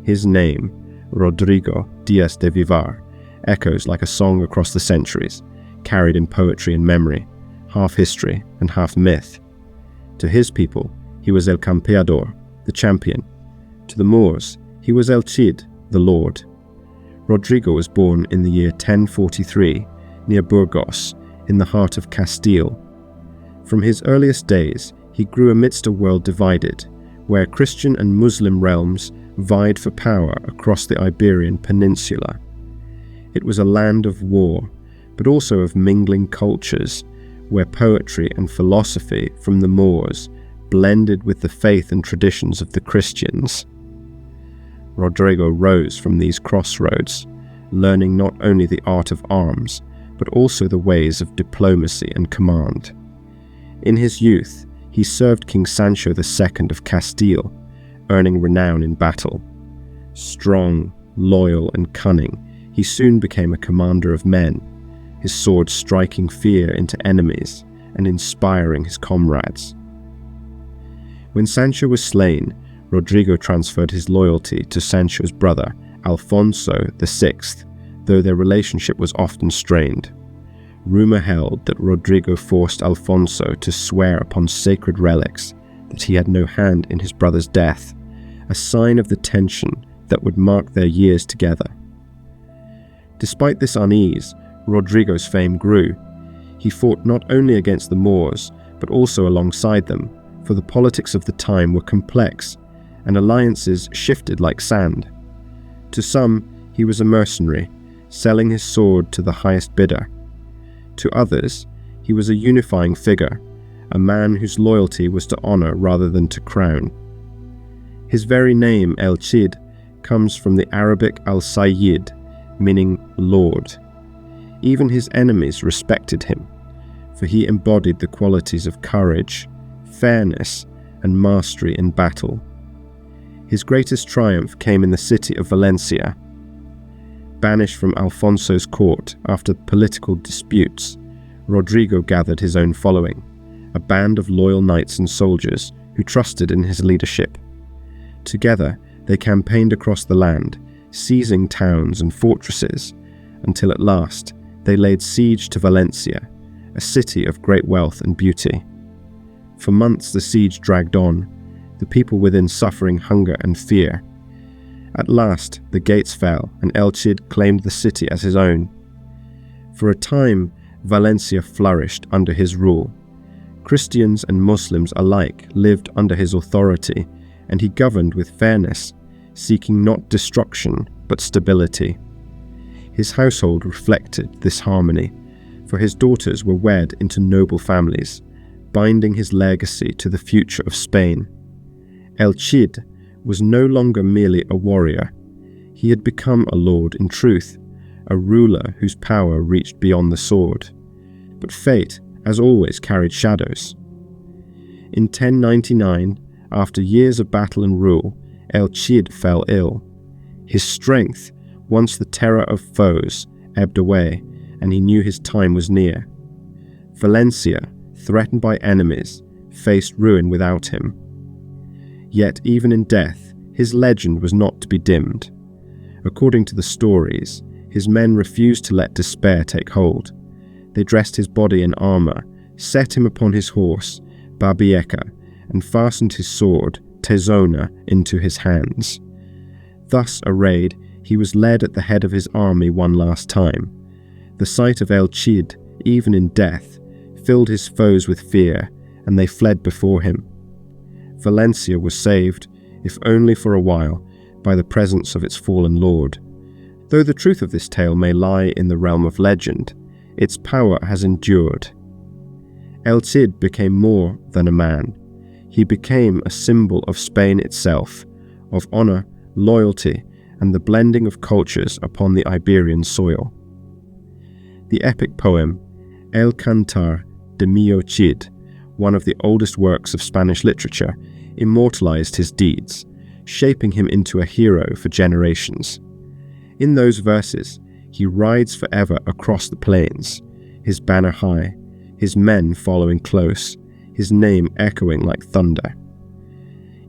His name, Rodrigo Diaz de Vivar, echoes like a song across the centuries, carried in poetry and memory, half history and half myth. To his people, he was El Campeador, the champion. To the Moors, he was El Cid, the lord. Rodrigo was born in the year 1043, near Burgos, in the heart of Castile. From his earliest days, he grew amidst a world divided, where Christian and Muslim realms vied for power across the Iberian Peninsula. It was a land of war, but also of mingling cultures, where poetry and philosophy from the Moors blended with the faith and traditions of the Christians. Rodrigo rose from these crossroads, learning not only the art of arms, but also the ways of diplomacy and command. In his youth, he served King Sancho II of Castile, earning renown in battle. Strong, loyal, and cunning, he soon became a commander of men, his sword striking fear into enemies and inspiring his comrades. When Sancho was slain, Rodrigo transferred his loyalty to Sancho's brother, Alfonso VI, though their relationship was often strained. Rumor held that Rodrigo forced Alfonso to swear upon sacred relics that he had no hand in his brother's death, a sign of the tension that would mark their years together. Despite this unease, Rodrigo's fame grew. He fought not only against the Moors, but also alongside them, for the politics of the time were complex, and alliances shifted like sand. To some, he was a mercenary, selling his sword to the highest bidder. To others, he was a unifying figure, a man whose loyalty was to honor rather than to crown. His very name, El Cid, comes from the Arabic al-Sayyid, meaning lord. Even his enemies respected him, for he embodied the qualities of courage, fairness, and mastery in battle. His greatest triumph came in the city of Valencia. Banished from Alfonso's court after political disputes, Rodrigo gathered his own following, a band of loyal knights and soldiers who trusted in his leadership. Together, they campaigned across the land, seizing towns and fortresses, until at last they laid siege to Valencia, a city of great wealth and beauty. For months the siege dragged on, the people within suffering hunger and fear. At last the gates fell, and El Cid claimed the city as his own. For a time, Valencia flourished under his rule. Christians and Muslims alike lived under his authority, and he governed with fairness, seeking not destruction but stability. His household reflected this harmony, for his daughters were wed into noble families, binding his legacy to the future of Spain. El Cid was no longer merely a warrior. He had become a lord in truth, a ruler whose power reached beyond the sword. But fate, as always, carried shadows. In 1099, after years of battle and rule, El Cid fell ill. His strength, once the terror of foes, ebbed away, and he knew his time was near. Valencia, threatened by enemies, faced ruin without him. Yet even in death, his legend was not to be dimmed. According to the stories, his men refused to let despair take hold. They dressed his body in armor, set him upon his horse, Babieca, and fastened his sword, Tezona, into his hands. Thus arrayed, he was led at the head of his army one last time. The sight of El Cid, even in death, filled his foes with fear, and they fled before him. Valencia was saved, if only for a while, by the presence of its fallen lord. Though the truth of this tale may lie in the realm of legend, its power has endured. El Cid became more than a man. He became a symbol of Spain itself, of honor, loyalty, and the blending of cultures upon the Iberian soil. The epic poem El Cantar de Mio Cid, one of the oldest works of Spanish literature, immortalized his deeds, shaping him into a hero for generations. In those verses, he rides forever across the plains, his banner high, his men following close, his name echoing like thunder.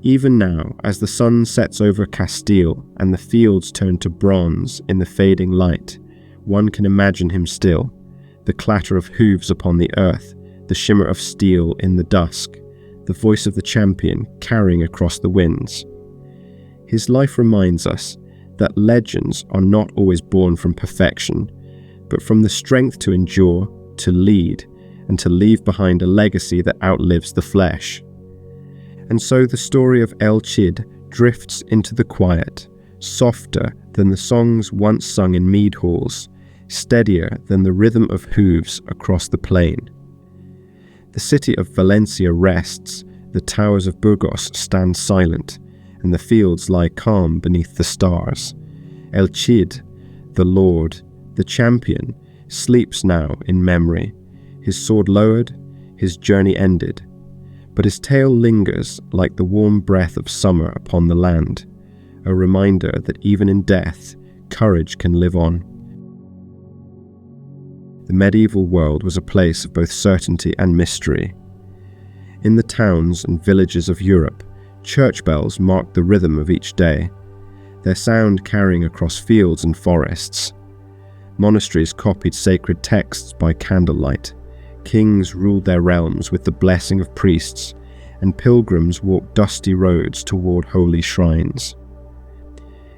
Even now, as the sun sets over Castile and the fields turn to bronze in the fading light, one can imagine him still, the clatter of hooves upon the earth, the shimmer of steel in the dusk, the voice of the champion carrying across the winds. His life reminds us that legends are not always born from perfection, but from the strength to endure, to lead, and to leave behind a legacy that outlives the flesh. And so the story of El Cid drifts into the quiet, softer than the songs once sung in mead halls, steadier than the rhythm of hooves across the plain. The city of Valencia rests, the towers of Burgos stand silent, and the fields lie calm beneath the stars. El Cid, the lord, the champion, sleeps now in memory, his sword lowered, his journey ended, but his tale lingers like the warm breath of summer upon the land, a reminder that even in death, courage can live on. The medieval world was a place of both certainty and mystery. In the towns and villages of Europe, church bells marked the rhythm of each day, their sound carrying across fields and forests. Monasteries copied sacred texts by candlelight. Kings ruled their realms with the blessing of priests, and pilgrims walked dusty roads toward holy shrines.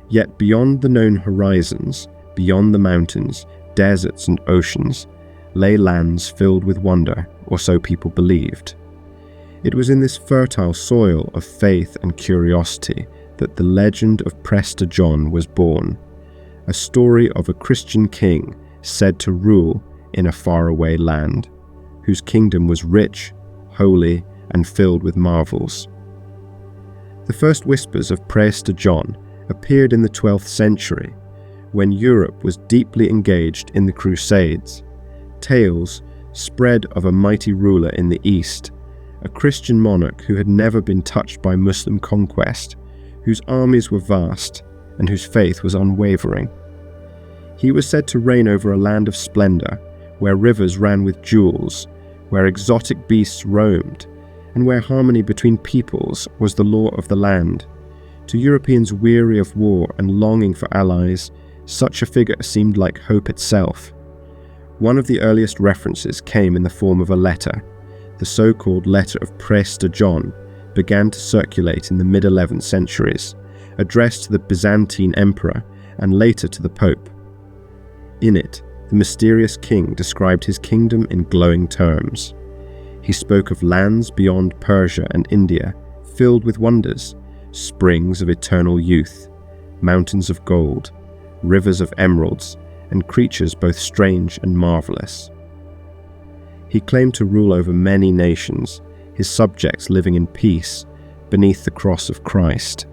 Yet beyond the known horizons, beyond the mountains, deserts and oceans, lay lands filled with wonder, or so people believed. It was in this fertile soil of faith and curiosity that the legend of Prester John was born, a story of a Christian king said to rule in a faraway land, whose kingdom was rich, holy, and filled with marvels. The first whispers of Prester John appeared in the 12th century, when Europe was deeply engaged in the Crusades. Tales spread of a mighty ruler in the East, a Christian monarch who had never been touched by Muslim conquest, whose armies were vast, and whose faith was unwavering. He was said to reign over a land of splendor, where rivers ran with jewels, where exotic beasts roamed, and where harmony between peoples was the law of the land. To Europeans weary of war and longing for allies, such a figure seemed like hope itself. One of the earliest references came in the form of a letter. The so-called Letter of Prester John began to circulate in the mid-11th centuries, addressed to the Byzantine emperor and later to the Pope. In it, the mysterious king described his kingdom in glowing terms. He spoke of lands beyond Persia and India, filled with wonders, springs of eternal youth, mountains of gold, rivers of emeralds, and creatures both strange and marvelous. He claimed to rule over many nations, his subjects living in peace beneath the cross of Christ.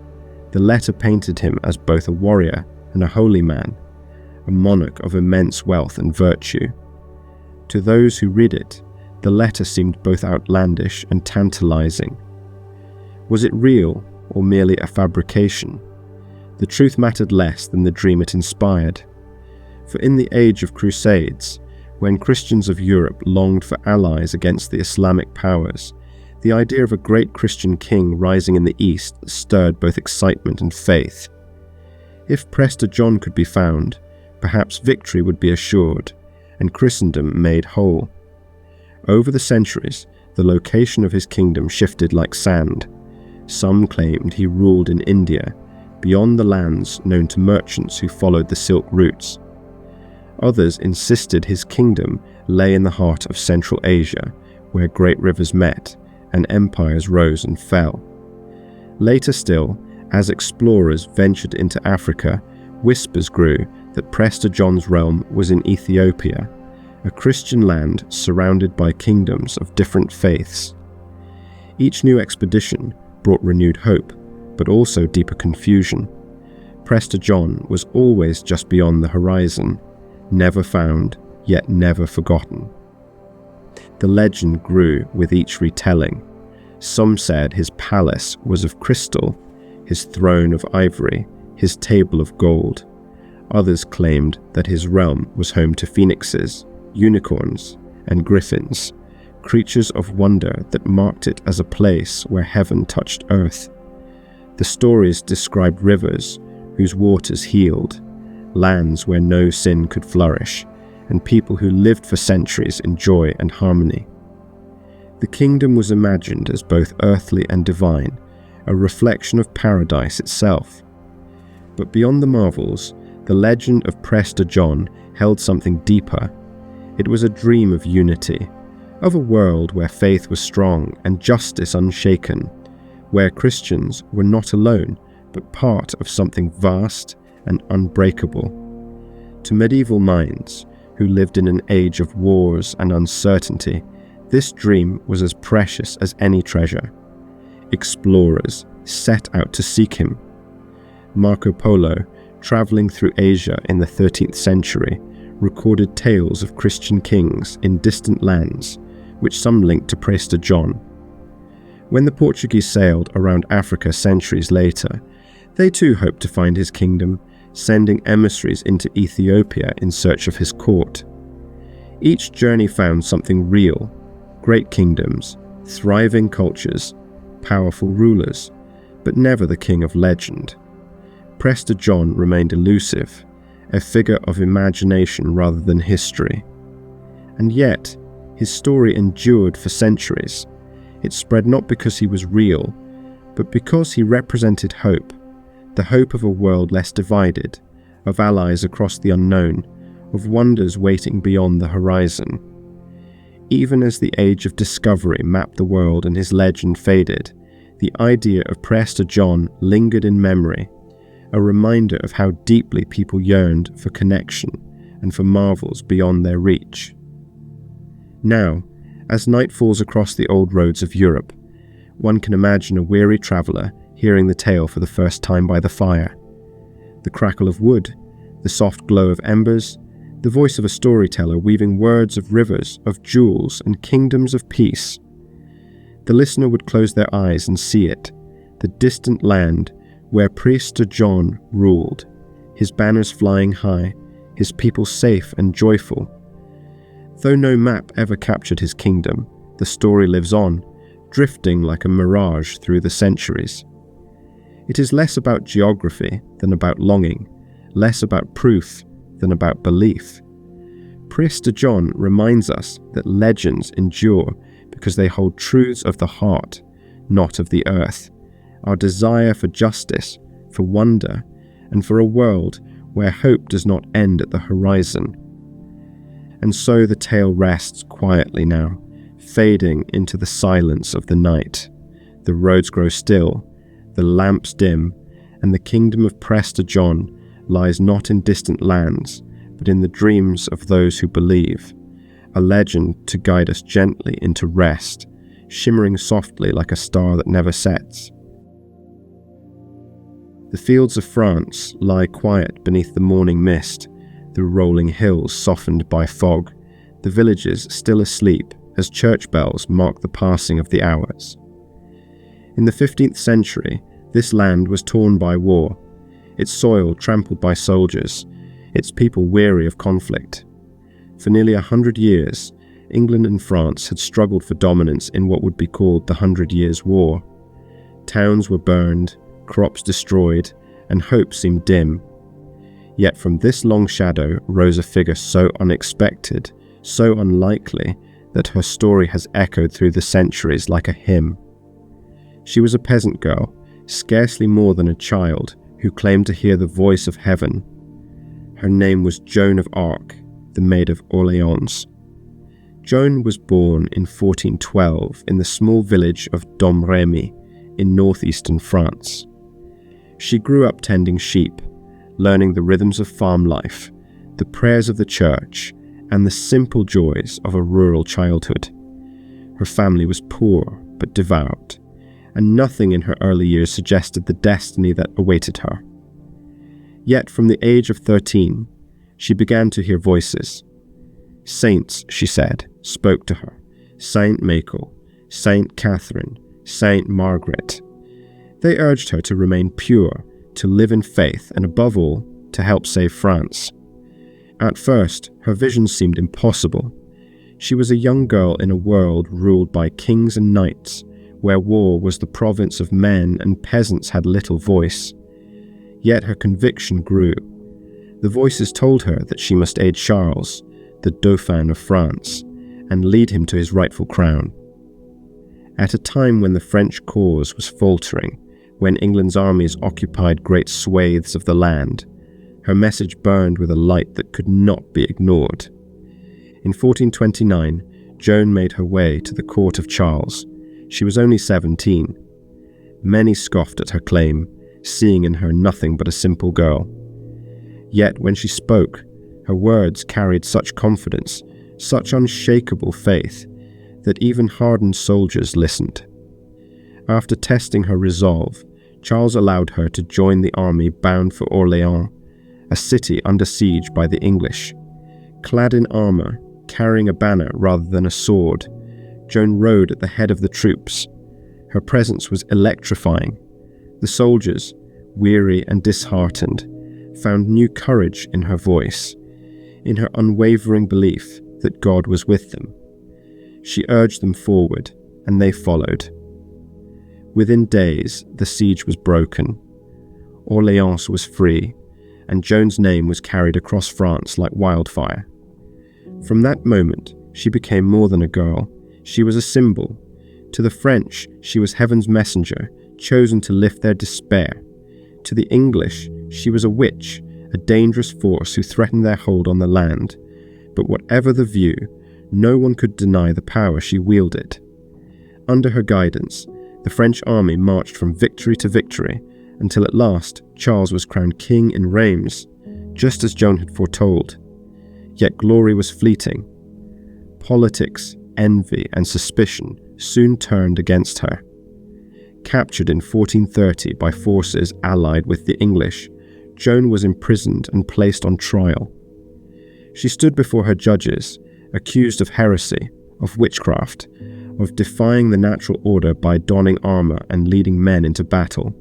The letter painted him as both a warrior and a holy man, a monarch of immense wealth and virtue. To those who read it, the letter seemed both outlandish and tantalizing. Was it real or merely a fabrication? The truth mattered less than the dream it inspired. For in the age of Crusades, when Christians of Europe longed for allies against the Islamic powers, the idea of a great Christian king rising in the East stirred both excitement and faith. If Prester John could be found, perhaps victory would be assured, and Christendom made whole. Over the centuries, the location of his kingdom shifted like sand. Some claimed he ruled in India, beyond the lands known to merchants who followed the Silk routes. Others insisted his kingdom lay in the heart of Central Asia, where great rivers met and empires rose and fell. Later still, as explorers ventured into Africa, whispers grew that Prester John's realm was in Ethiopia, a Christian land surrounded by kingdoms of different faiths. Each new expedition brought renewed hope, but also deeper confusion. Prester John was always just beyond the horizon, never found, yet never forgotten. The legend grew with each retelling. Some said his palace was of crystal, his throne of ivory, his table of gold. Others claimed that his realm was home to phoenixes, unicorns, and griffins, creatures of wonder that marked it as a place where heaven touched earth. The stories described rivers whose waters healed, lands where no sin could flourish, and people who lived for centuries in joy and harmony. The kingdom was imagined as both earthly and divine, a reflection of paradise itself. But beyond the marvels, the legend of Prester John held something deeper. It was a dream of unity, of a world where faith was strong and justice unshaken, where Christians were not alone, but part of something vast and unbreakable. To medieval minds, who lived in an age of wars and uncertainty, this dream was as precious as any treasure. Explorers set out to seek him. Marco Polo, traveling through Asia in the 13th century, recorded tales of Christian kings in distant lands, which some linked to Prester John. When the Portuguese sailed around Africa centuries later, they too hoped to find his kingdom, sending emissaries into Ethiopia in search of his court. Each journey found something real: great kingdoms, thriving cultures, powerful rulers, but never the king of legend. Prester John remained elusive, a figure of imagination rather than history. And yet, his story endured for centuries. It spread not because he was real, but because he represented hope, the hope of a world less divided, of allies across the unknown, of wonders waiting beyond the horizon. Even as the age of discovery mapped the world and his legend faded, the idea of Prester John lingered in memory, a reminder of how deeply people yearned for connection and for marvels beyond their reach. Now, as night falls across the old roads of Europe, one can imagine a weary traveller hearing the tale for the first time by the fire. The crackle of wood, the soft glow of embers, the voice of a storyteller weaving words of rivers, of jewels, and kingdoms of peace. The listener would close their eyes and see it, the distant land where Prester John ruled, his banners flying high, his people safe and joyful. Though no map ever captured his kingdom, the story lives on, drifting like a mirage through the centuries. It is less about geography than about longing, less about proof than about belief. Prester John reminds us that legends endure because they hold truths of the heart, not of the earth, our desire for justice, for wonder, and for a world where hope does not end at the horizon. And so the tale rests quietly now, fading into the silence of the night. The roads grow still, the lamps dim, and the kingdom of Prester John lies not in distant lands, but in the dreams of those who believe, a legend to guide us gently into rest, shimmering softly like a star that never sets. The fields of France lie quiet beneath the morning mist, the rolling hills softened by fog, the villages still asleep as church bells mark the passing of the hours. In the 15th century, this land was torn by war, its soil trampled by soldiers, its people weary of conflict. For nearly 100 years, England and France had struggled for dominance in what would be called the 100 Years' War. Towns were burned, crops destroyed, and hope seemed dim. Yet from this long shadow rose a figure so unexpected, so unlikely, that her story has echoed through the centuries like a hymn. She was a peasant girl, scarcely more than a child, who claimed to hear the voice of heaven. Her name was Joan of Arc, the Maid of Orleans. Joan was born in 1412 in the small village of Domremy in northeastern France. She grew up tending sheep, learning the rhythms of farm life, the prayers of the church, and the simple joys of a rural childhood. Her family was poor but devout, and nothing in her early years suggested the destiny that awaited her. Yet from the age of 13, she began to hear voices. Saints, she said, spoke to her. Saint Michael, Saint Catherine, Saint Margaret. They urged her to remain pure, to live in faith, and above all, to help save France. At first, her visions seemed impossible. She was a young girl in a world ruled by kings and knights, where war was the province of men and peasants had little voice. Yet her conviction grew. The voices told her that she must aid Charles, the Dauphin of France, and lead him to his rightful crown. At a time when the French cause was faltering, when England's armies occupied great swathes of the land, her message burned with a light that could not be ignored. In 1429, Joan made her way to the court of Charles. She was only 17. Many scoffed at her claim, seeing in her nothing but a simple girl. Yet when she spoke, her words carried such confidence, such unshakable faith, that even hardened soldiers listened. After testing her resolve, Charles allowed her to join the army bound for Orleans, a city under siege by the English. Clad in armor, carrying a banner rather than a sword, Joan rode at the head of the troops. Her presence was electrifying. The soldiers, weary and disheartened, found new courage in her voice, in her unwavering belief that God was with them. She urged them forward, and they followed. Within days, the siege was broken. Orleans was free, and Joan's name was carried across France like wildfire. From that moment, she became more than a girl. She was a symbol. To the French, she was heaven's messenger, chosen to lift their despair. To the English, she was a witch, a dangerous force who threatened their hold on the land. But whatever the view, no one could deny the power she wielded. Under her guidance, the French army marched from victory to victory, until at last Charles was crowned king in Reims, just as Joan had foretold. Yet glory was fleeting. Politics, envy, and suspicion soon turned against her. Captured in 1430 by forces allied with the English, Joan was imprisoned and placed on trial. She stood before her judges, accused of heresy, of witchcraft, of defying the natural order by donning armor and leading men into battle.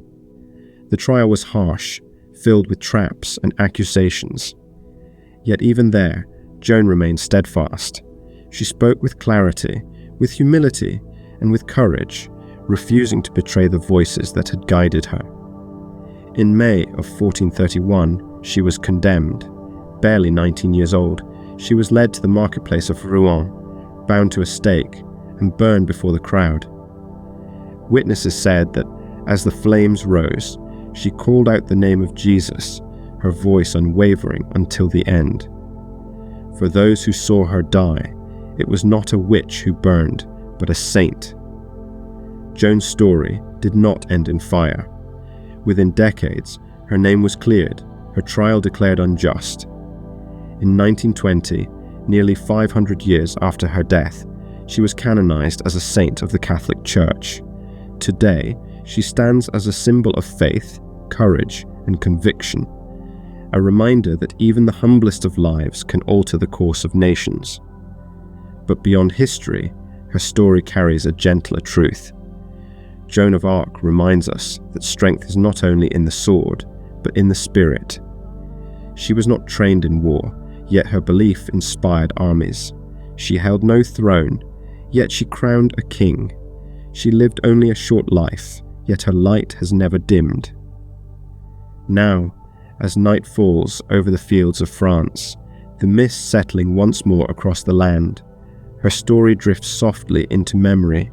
The trial was harsh, filled with traps and accusations. Yet even there, Joan remained steadfast. She spoke with clarity, with humility, and with courage, refusing to betray the voices that had guided her. In May of 1431, she was condemned. Barely 19 years old, she was led to the marketplace of Rouen, bound to a stake, and burned before the crowd. Witnesses said that as the flames rose, she called out the name of Jesus, her voice unwavering until the end. For those who saw her die, it was not a witch who burned, but a saint. Joan's story did not end in fire. Within decades, her name was cleared, her trial declared unjust. In 1920, nearly 500 years after her death, she was canonized as a saint of the Catholic Church. Today, she stands as a symbol of faith, courage, and conviction, a reminder that even the humblest of lives can alter the course of nations. But beyond history, her story carries a gentler truth. Joan of Arc reminds us that strength is not only in the sword, but in the spirit. She was not trained in war, yet her belief inspired armies. She held no throne, yet she crowned a king. She lived only a short life, yet her light has never dimmed. Now, as night falls over the fields of France, the mist settling once more across the land, her story drifts softly into memory.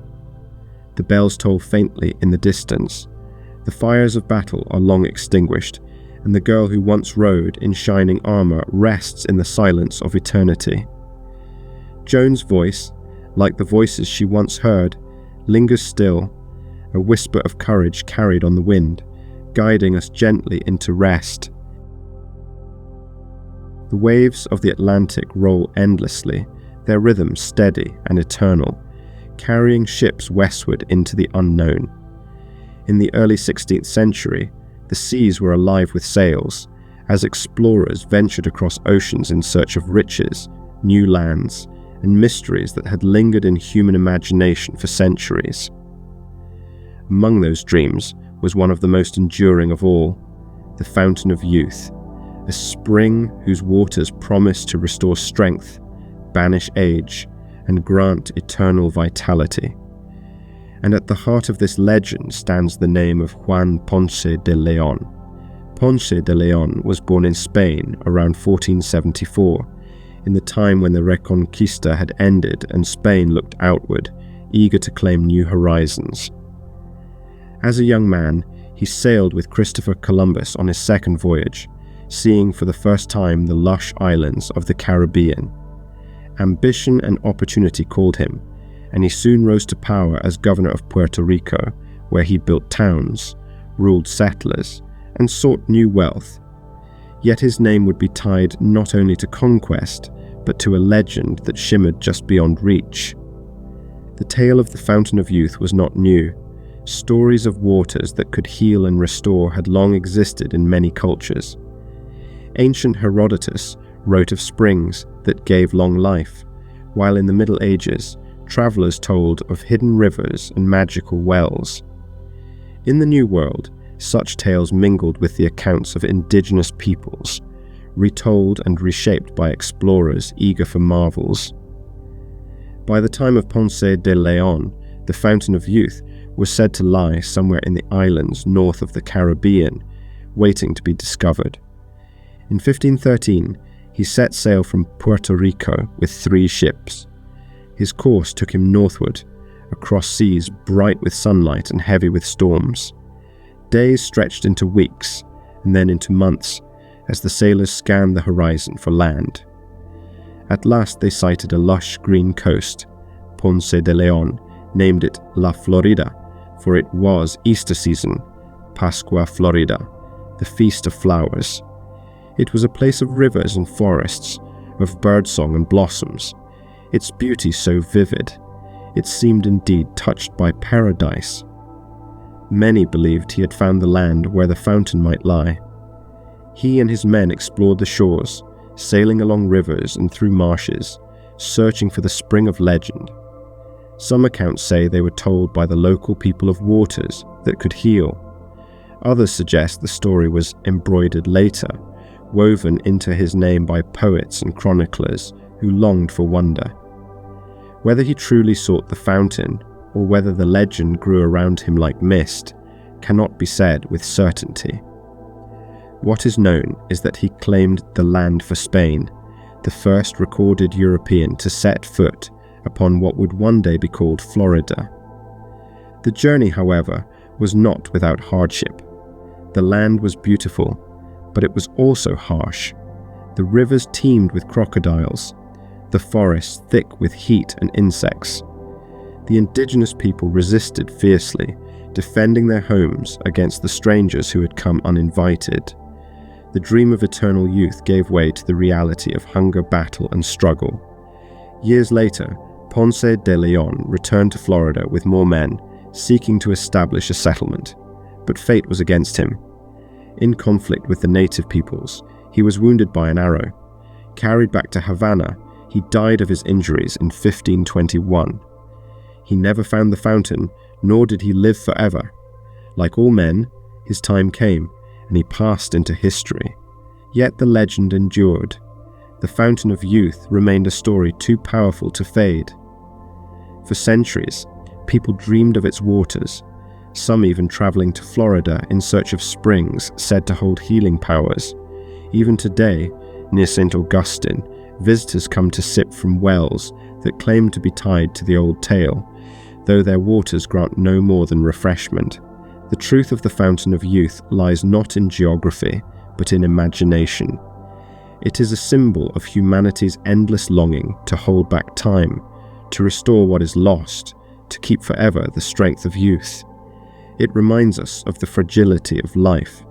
The bells toll faintly in the distance. The fires of battle are long extinguished, and the girl who once rode in shining armor rests in the silence of eternity. Joan's voice, like the voices she once heard, lingers still, a whisper of courage carried on the wind, guiding us gently into rest. The waves of the Atlantic roll endlessly, their rhythm steady and eternal, carrying ships westward into the unknown. In the early 16th century, the seas were alive with sails, as explorers ventured across oceans in search of riches, new lands, and mysteries that had lingered in human imagination for centuries. Among those dreams was one of the most enduring of all, the Fountain of Youth, a spring whose waters promise to restore strength, banish age, and grant eternal vitality. And at the heart of this legend stands the name of Juan Ponce de León. Ponce de León was born in Spain around 1474, in the time when the Reconquista had ended and Spain looked outward, eager to claim new horizons. As a young man, he sailed with Christopher Columbus on his second voyage, seeing for the first time the lush islands of the Caribbean. Ambition and opportunity called him, and he soon rose to power as governor of Puerto Rico, where he built towns, ruled settlers, and sought new wealth. Yet his name would be tied not only to conquest, but to a legend that shimmered just beyond reach. The tale of the Fountain of Youth was not new. Stories of waters that could heal and restore had long existed in many cultures. Ancient Herodotus wrote of springs that gave long life, while in the Middle Ages, travelers told of hidden rivers and magical wells. In the New World, such tales mingled with the accounts of indigenous peoples, retold and reshaped by explorers eager for marvels. By the time of Ponce de León, the Fountain of Youth was said to lie somewhere in the islands north of the Caribbean, waiting to be discovered. In 1513, he set sail from Puerto Rico with 3 ships. His course took him northward, across seas bright with sunlight and heavy with storms. Days stretched into weeks, and then into months, as the sailors scanned the horizon for land. At last they sighted a lush green coast. Ponce de León named it La Florida, for it was Easter season, Pascua Florida, the Feast of Flowers. It was a place of rivers and forests, of birdsong and blossoms, its beauty so vivid, it seemed indeed touched by paradise. Many believed he had found the land where the fountain might lie. He and his men explored the shores, sailing along rivers and through marshes, searching for the spring of legend. Some accounts say they were told by the local people of waters that could heal. Others suggest the story was embroidered later, woven into his name by poets and chroniclers who longed for wonder. Whether he truly sought the fountain, or whether the legend grew around him like mist, cannot be said with certainty. What is known is that he claimed the land for Spain, the first recorded European to set foot upon what would one day be called Florida. The journey, however, was not without hardship. The land was beautiful, but it was also harsh. The rivers teemed with crocodiles, the forests thick with heat and insects. The indigenous people resisted fiercely, defending their homes against the strangers who had come uninvited. The dream of eternal youth gave way to the reality of hunger, battle, and struggle. Years later, Ponce de León returned to Florida with more men, seeking to establish a settlement. But fate was against him. In conflict with the native peoples, he was wounded by an arrow. Carried back to Havana, he died of his injuries in 1521. He never found the fountain, nor did he live forever. Like all men, his time came, and he passed into history. Yet the legend endured. The Fountain of Youth remained a story too powerful to fade. For centuries, people dreamed of its waters, some even traveling to Florida in search of springs said to hold healing powers. Even today, near St. Augustine, visitors come to sip from wells that claim to be tied to the old tale, though their waters grant no more than refreshment. The truth of the Fountain of Youth lies not in geography, but in imagination. It is a symbol of humanity's endless longing to hold back time, to restore what is lost, to keep forever the strength of youth. It reminds us of the fragility of life,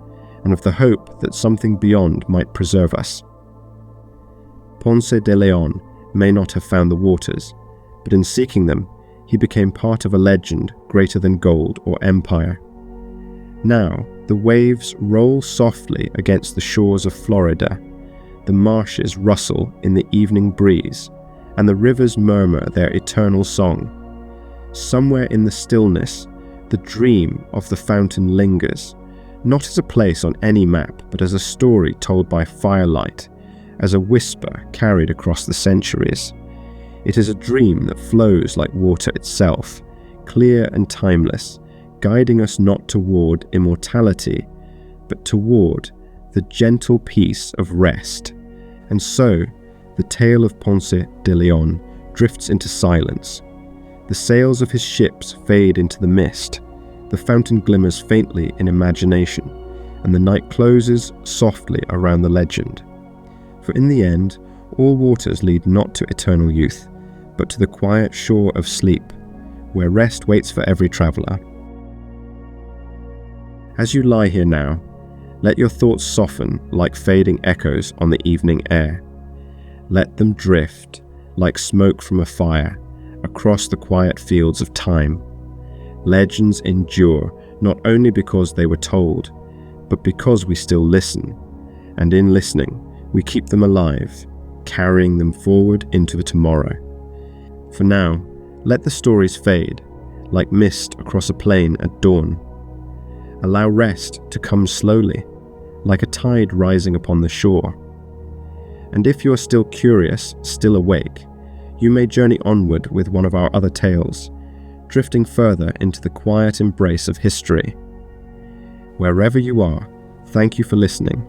and of the hope that something beyond might preserve us. Ponce de León may not have found the waters, but in seeking them, he became part of a legend greater than gold or empire. Now, the waves roll softly against the shores of Florida, the marshes rustle in the evening breeze, and the rivers murmur their eternal song. Somewhere in the stillness, the dream of the fountain lingers, not as a place on any map, but as a story told by firelight, as a whisper carried across the centuries. It is a dream that flows like water itself, clear and timeless, guiding us not toward immortality, but toward the gentle peace of rest. And so, the tale of Ponce de León drifts into silence. The sails of his ships fade into the mist, the fountain glimmers faintly in imagination, and the night closes softly around the legend. For in the end, all waters lead not to eternal youth, but to the quiet shore of sleep, where rest waits for every traveller. As you lie here now, let your thoughts soften like fading echoes on the evening air. Let them drift, like smoke from a fire, across the quiet fields of time. Legends endure not only because they were told, but because we still listen, and in listening, we keep them alive, carrying them forward into the tomorrow. For now, let the stories fade, like mist across a plain at dawn. Allow rest to come slowly, like a tide rising upon the shore. And if you are still curious, still awake, you may journey onward with one of our other tales, drifting further into the quiet embrace of history. Wherever you are, thank you for listening,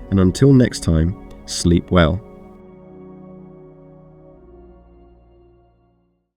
and until next time, sleep well.